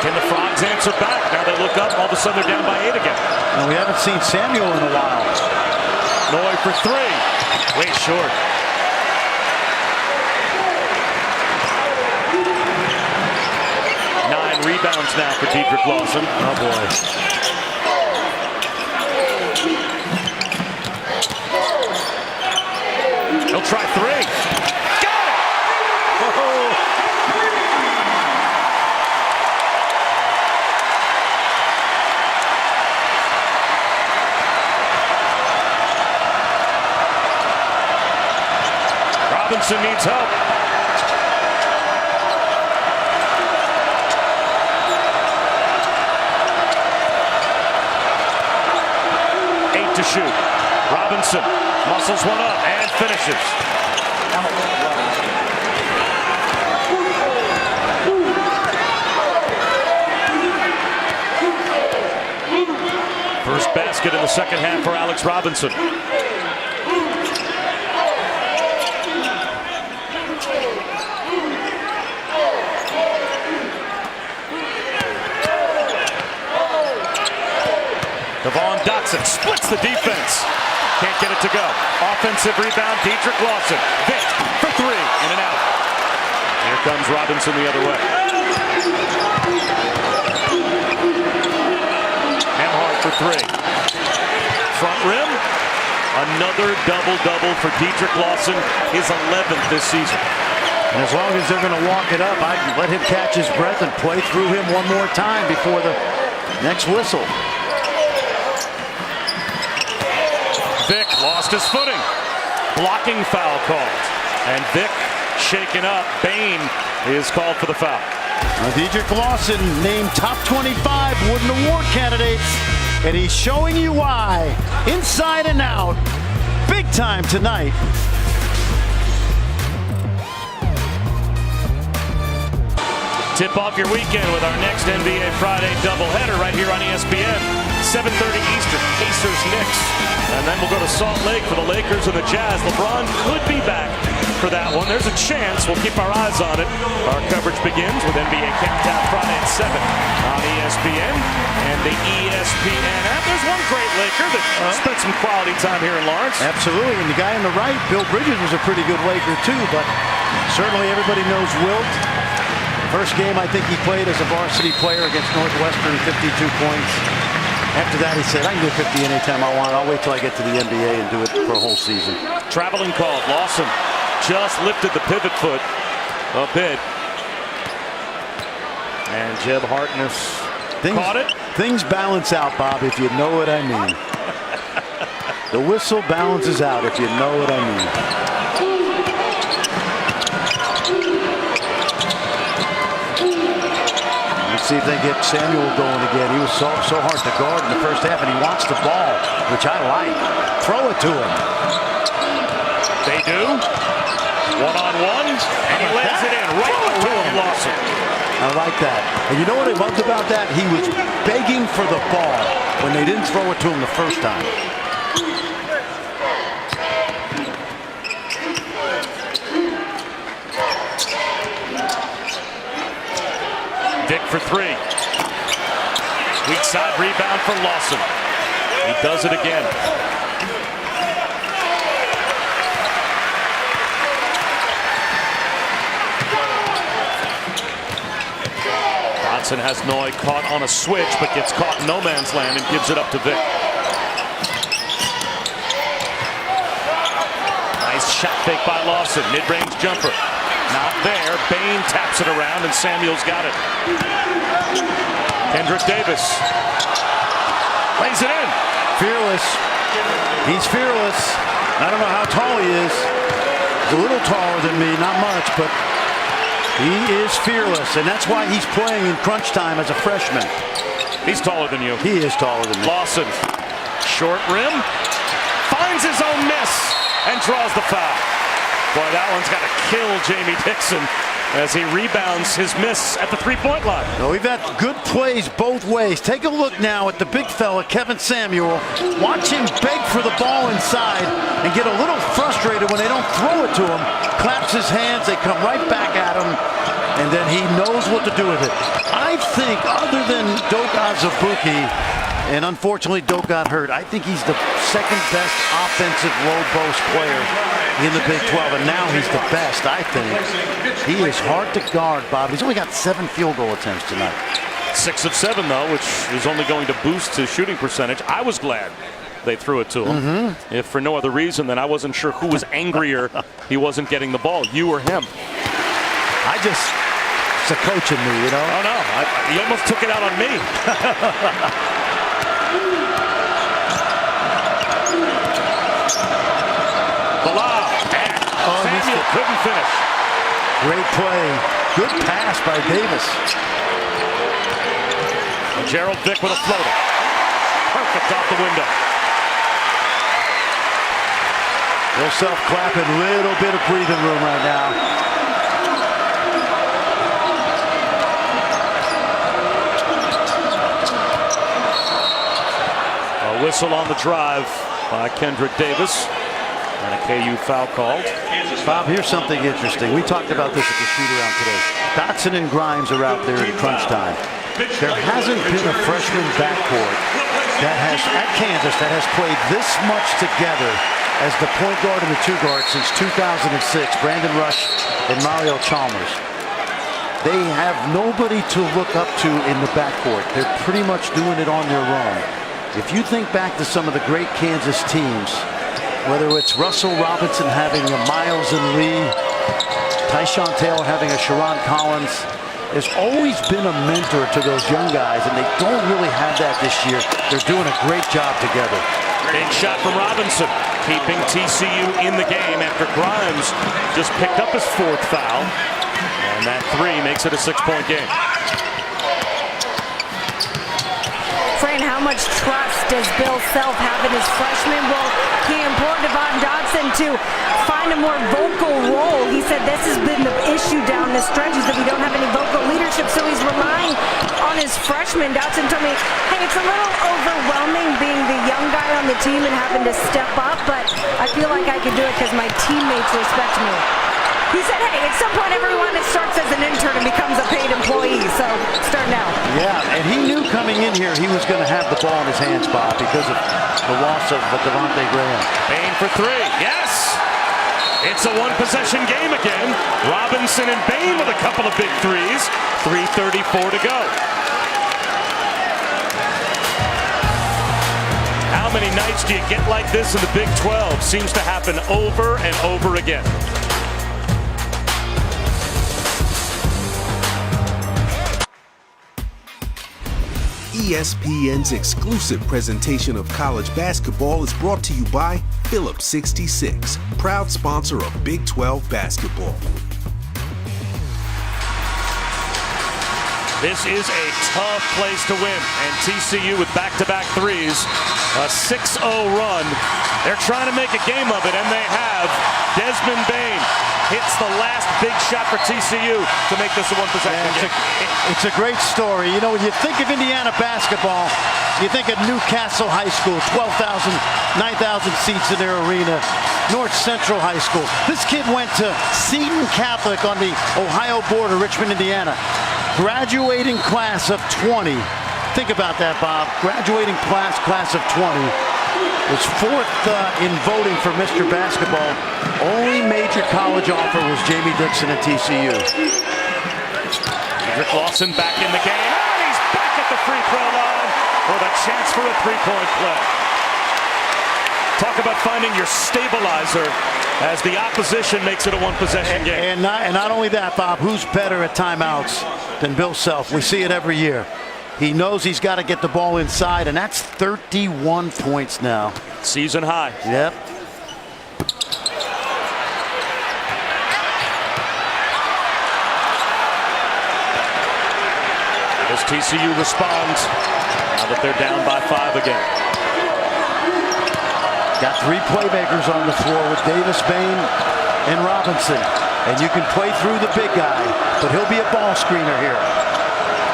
Can the Frogs answer back? Now they look up. All of a sudden, they're down by 8 again. And we haven't seen Samuel in a while. Noy for 3. Way short. Nine rebounds now for Diedrich Lawson. Oh, boy. He'll try 3. Got it! Robinson needs help. Eight to shoot. Robinson muscles one up and finishes. First basket in the second half for Alex Robinson. Devon Dotson splits the defense. Can't get it to go. Offensive rebound, Diedrich Lawson. Vick for 3, in and out. Here comes Robinson the other way. Nembhard for 3. Front rim. Another double-double for Diedrich Lawson, his 11th this season. And as long as they're going to walk it up, I'd let him catch his breath and play through him one more time before the next whistle. Vick lost his footing. Blocking foul called. And Vick shaken up. Bain is called for the foul. Diedrich Lawson named top 25 Wooden Award candidates, and he's showing you why. Inside and out. Big time tonight. Tip off your weekend with our next NBA Friday doubleheader right here on ESPN. 7:30 Eastern, Pacers Knicks. And then we'll go to Salt Lake for the Lakers and the Jazz. LeBron could be back for that one. There's a chance. We'll keep our eyes on it. Our coverage begins with NBA Countdown Friday at 7 on ESPN and the ESPN app. There's one great Laker that spent some quality time here in Lawrence. Absolutely, and the guy on the right, Bill Bridges, was a pretty good Laker too, but certainly everybody knows Wilt. First game I think he played as a varsity player against Northwestern, 52 points. After that, he said, I can do 50 anytime I want. I'll wait till I get to the NBA and do it for a whole season. Traveling call. Lawson just lifted the pivot foot a bit. And Jeb Hartness caught it. Things balance out, Bob, if you know what I mean. The whistle balances out, if you know what I mean. See if they get Samuel going again. He was so hard to guard in the first half, and he wants the ball, which I like. Throw it to him. They do. One-on-one, and he lays it in right to Lawson. I like that. And you know what I loved about that? He was begging for the ball when they didn't throw it to him the first time. Vick for 3. Weak side rebound for Lawson. He does it again. Robinson has Noy caught on a switch, but gets caught in no man's land and gives it up to Vic. Nice shot fake by Lawson. Mid-range jumper. Not there. Bain taps it around, and Samuel's got it. Kendrick Davis lays it in. Fearless. He's fearless. I don't know how tall he is. He's a little taller than me, not much, but he is fearless, and that's why he's playing in crunch time as a freshman. He's taller than you. He is taller than me. Lawson, short rim, finds his own miss, and draws the foul. Boy, that one's got to kill Jamie Dixon as he rebounds his miss at the three-point line. Well, we've had good plays both ways. Take a look now at the big fella, Kevin Samuel. Watch him beg for the ball inside and get a little frustrated when they don't throw it to him. Claps his hands, they come right back at him, and then he knows what to do with it. I think, other than Doak Azubuike, and unfortunately Doak got hurt, I think he's the second best offensive low post player in the Big 12, and now he's the best, I think. He is hard to guard, Bob. He's only got 7 field goal attempts tonight. 6 of 7, though, which is only going to boost his shooting percentage. I was glad they threw it to him. If for no other reason than I wasn't sure who was angrier he wasn't getting the ball, you or him. It's a coach in me, you know? Oh, no. He almost took it out on me. The lob. Samuel couldn't finish. Great play. Good pass by Davis. Gerald Vick with a floater. Perfect off the window. They're self-clapping. Little bit of breathing room right now. A whistle on the drive by Kendrick Davis. And a KU foul called. Bob, here's something interesting. We talked about this at the shoot-around today. Dotson and Grimes are out there in crunch time. There hasn't been a freshman backcourt that has, at Kansas, that has played this much together as the point guard and the two guard since 2006. Brandon Rush and Mario Chalmers. They have nobody to look up to in the backcourt. They're pretty much doing it on their own. If you think back to some of the great Kansas teams, whether it's Russell Robinson having a Miles and Lee, Tyshawn Taylor having a Sharon Collins, there's always been a mentor to those young guys, and they don't really have that this year. They're doing a great job together. Big shot from Robinson, keeping TCU in the game after Grimes just picked up his 4th foul. And that 3 makes it a 6-point game. Fran, how much trust does Bill Self have in his freshmen? Well, he implored Devon Dotson to find a more vocal role. He said this has been the issue down the stretch, is that we don't have any vocal leadership, so he's relying on his freshmen. Dotson told me, hey, it's a little overwhelming being the young guy on the team and having to step up, but I feel like I can do it because my teammates respect me. He said, hey, at some point everyone that starts as an intern and becomes a paid employee, so start now. Yeah, and he knew coming in here he was going to have the ball in his hands, Bob, because of the loss of Devontae Graham. Bain for 3, yes! It's a one-possession game again. Robinson and Bain with a couple of big threes. 3:34 to go. How many nights do you get like this in the Big 12? Seems to happen over and over again. ESPN's exclusive presentation of college basketball is brought to you by Phillips 66, proud sponsor of Big 12 basketball. This is a tough place to win, and TCU with back-to-back threes, a 6-0 run. They're trying to make a game of it, and they have. Desmond Bain hits the last big shot for TCU to make this a one-possession game. It's a great story. You know, when you think of Indiana basketball, you think of Newcastle High School, 12,000, 9,000 seats in their arena. North Central High School. This kid went to Seton Catholic on the Ohio border, Richmond, Indiana. Graduating class of 20. Think about that, Bob. Graduating class of 20. Was 4th in voting for Mr. Basketball. Only major college offer was Jamie Dixon at TCU. Dedrick Lawson back in the game. And he's back at the free throw line with a chance for a three-point play. Talk about finding your stabilizer as the opposition makes it a one-possession game. And not only that, Bob, who's better at timeouts than Bill Self? We see it every year. He knows he's got to get the ball inside, and that's 31 points now. Season high. Yep. As TCU responds, now that they're down by 5 again. Got 3 playmakers on the floor with Davis, Bain, and Robinson. And you can play through the big guy, but he'll be a ball screener here.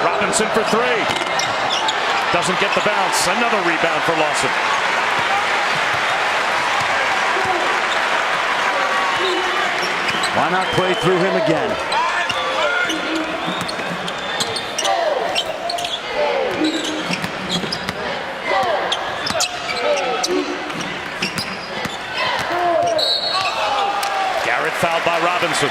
Robinson for 3. Doesn't get the bounce. Another rebound for Lawson. Why not play through him again? Fouled by Robinson.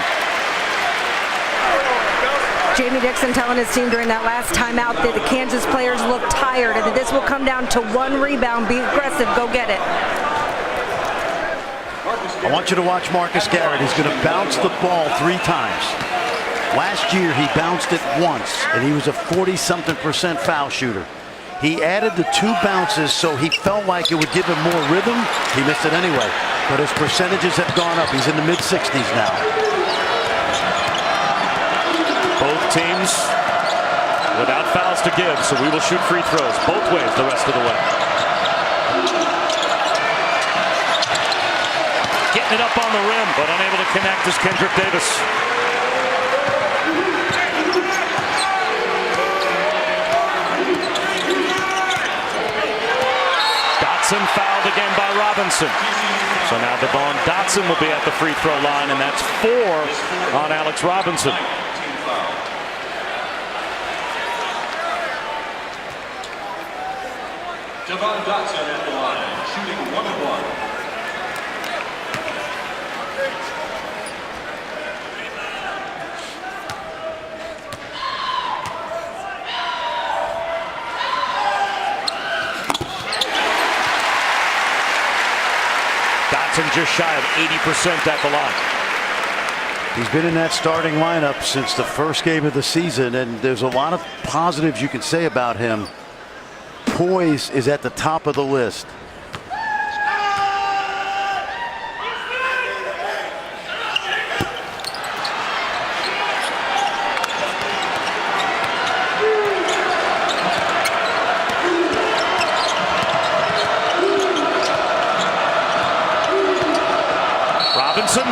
Jamie Dixon telling his team during that last timeout that the Kansas players look tired and that this will come down to 1 rebound. Be aggressive. Go get it. I want you to watch Marcus Garrett. He's going to bounce the ball 3 times. Last year he bounced it once, and he was a 40-something% foul shooter. He added the 2 bounces so he felt like it would give him more rhythm. He missed it anyway. But his percentages have gone up. He's in the mid-60s now. Both teams without fouls to give, so we will shoot free throws both ways the rest of the way. Getting it up on the rim, but unable to connect is Kendrick Davis. Dotson fouled again by Robinson. So now Devon Dotson will be at the free throw line, and that's 4 on Alex Robinson. Devon Dotson at the line, shooting 1 of 1. Dotson just shy of 80% at the line. He's been in that starting lineup since the first game of the season, and there's a lot of positives you can say about him. Poise is at the top of the list. Robinson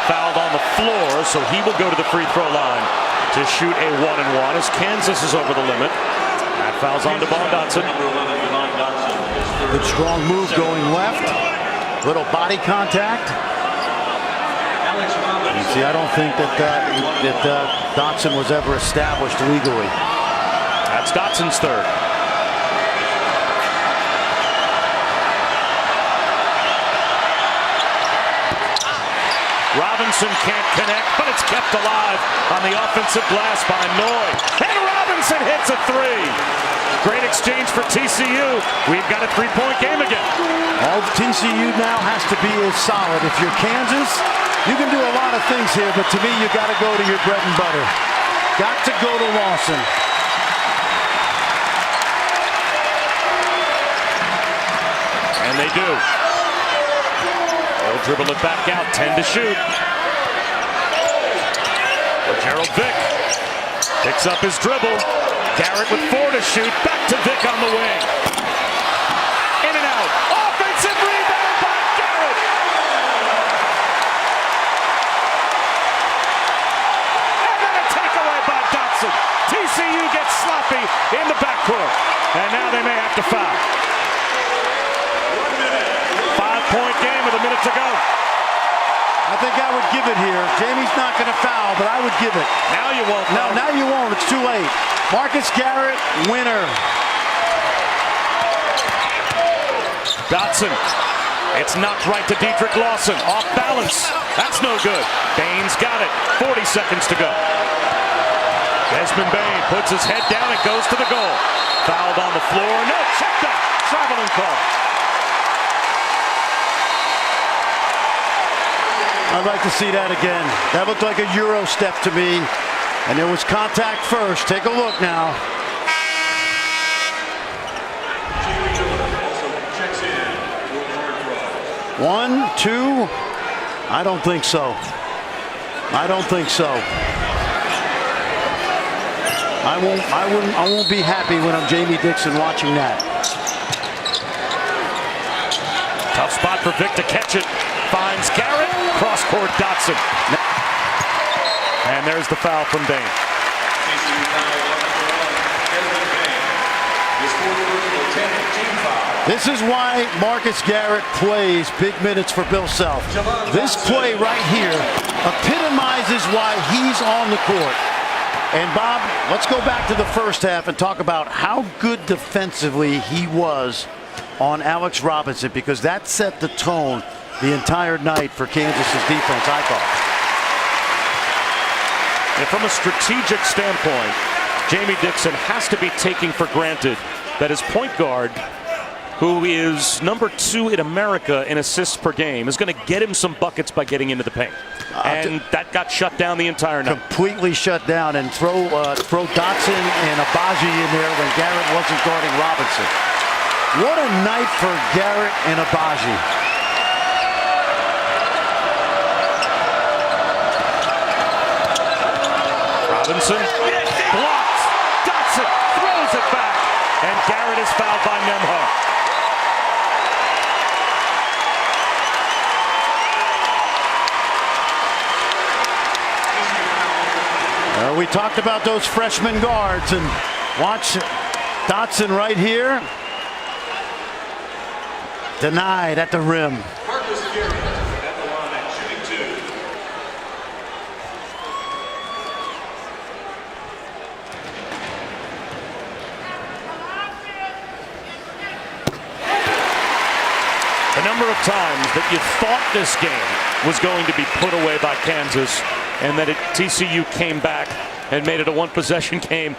fouled on the floor, so he will go to the free throw line to shoot a 1-and-1 as Kansas is over the limit. That fouls on Devon Dotson. Good strong move going left. Little body contact. You see, I don't think that Dotson was ever established legally. That's Dotson's 3rd. Robinson can't connect, but it's kept alive on the offensive glass by Noy. And Robinson hits a 3. Great exchange for TCU. We've got a 3-point game again. All TCU now has to be is solid. If you're Kansas, you can do a lot of things here, but to me, you got to go to your bread and butter. Got to go to Lawson. And they do. They'll dribble it back out, 10 to shoot. Gerald Vick picks up his dribble. Garrett with 4 to shoot. Back to Vick on the wing. In and out. Offensive rebound by Garrett. And then a takeaway by Dotson. TCU gets sloppy in the backcourt. And now they may have to foul. 5-point game with a minute to go. I think I would give it here. Jamie's not going to foul, but I would give it. Now you won't. No, now you won't. It's too late. Marcus Garrett, winner. Dotson. It's knocked right to Dedrick Lawson. Off balance. That's no good. Bain's got it. 40 seconds to go. Desmond Bain puts his head down and goes to the goal. Fouled on the floor. No, check that. Traveling call. I'd like to see that again. That looked like a Euro step to me. And there was contact first. Take a look now. One, two. I don't think so. I don't think so. I won't be happy when I'm Jamie Dixon watching that. Tough spot for Vic to catch it. Finds Garrett. Cross court Dotson. And there's the foul from Bain. This is why Marcus Garrett plays big minutes for Bill Self. This play right here epitomizes why he's on the court. And Bob, let's go back to the first half and talk about how good defensively he was on Alex Robinson, because that set the tone the entire night for Kansas's defense, I thought. And from a strategic standpoint, Jamie Dixon has to be taking for granted that his point guard, who is number 2 in America in assists per game, is going to get him some buckets by getting into the paint. And that got shut down the entire night. Completely shut down. And throw Dotson and Abaji in there when Garrett wasn't guarding Robinson. What a night for Garrett and Abaji. Robinson blocked. Dotson throws it back. And Garrett is fouled by Nembhard. We talked about those freshman guards, and watch Dotson right here. Denied at the rim. Marcus Garrett at the line, shooting 2. The number of times that you thought this game was going to be put away by Kansas, and that TCU came back and made it a one-possession game.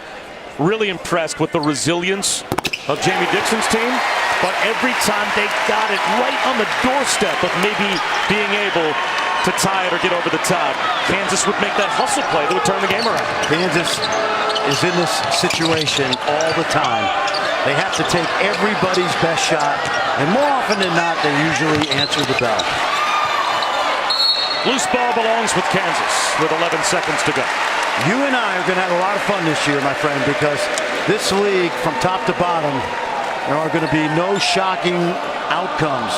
Really impressed with the resilience of Jamie Dixon's team, but every time they got it right on the doorstep of maybe being able to tie it or get over the top, Kansas would make that hustle play that would turn the game around. Kansas is in this situation all the time. They have to take everybody's best shot, and more often than not, they usually answer the bell. Loose ball belongs with Kansas with 11 seconds to go. You and I are going to have a lot of fun this year, my friend, because this league, from top to bottom, there are going to be no shocking outcomes.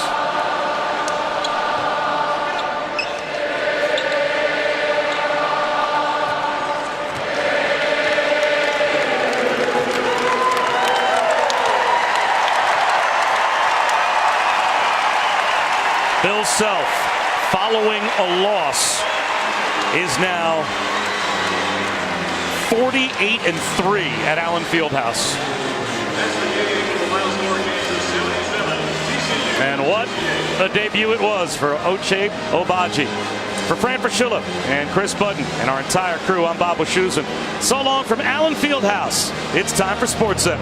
Bill Self, following a loss, is now 48-3 at Allen Fieldhouse. And what a debut it was for Ochai Agbaji. For Fran Fraschilla and Chris Budden and our entire crew, I'm Bob Wischusen. So long from Allen Fieldhouse. It's time for SportsCenter.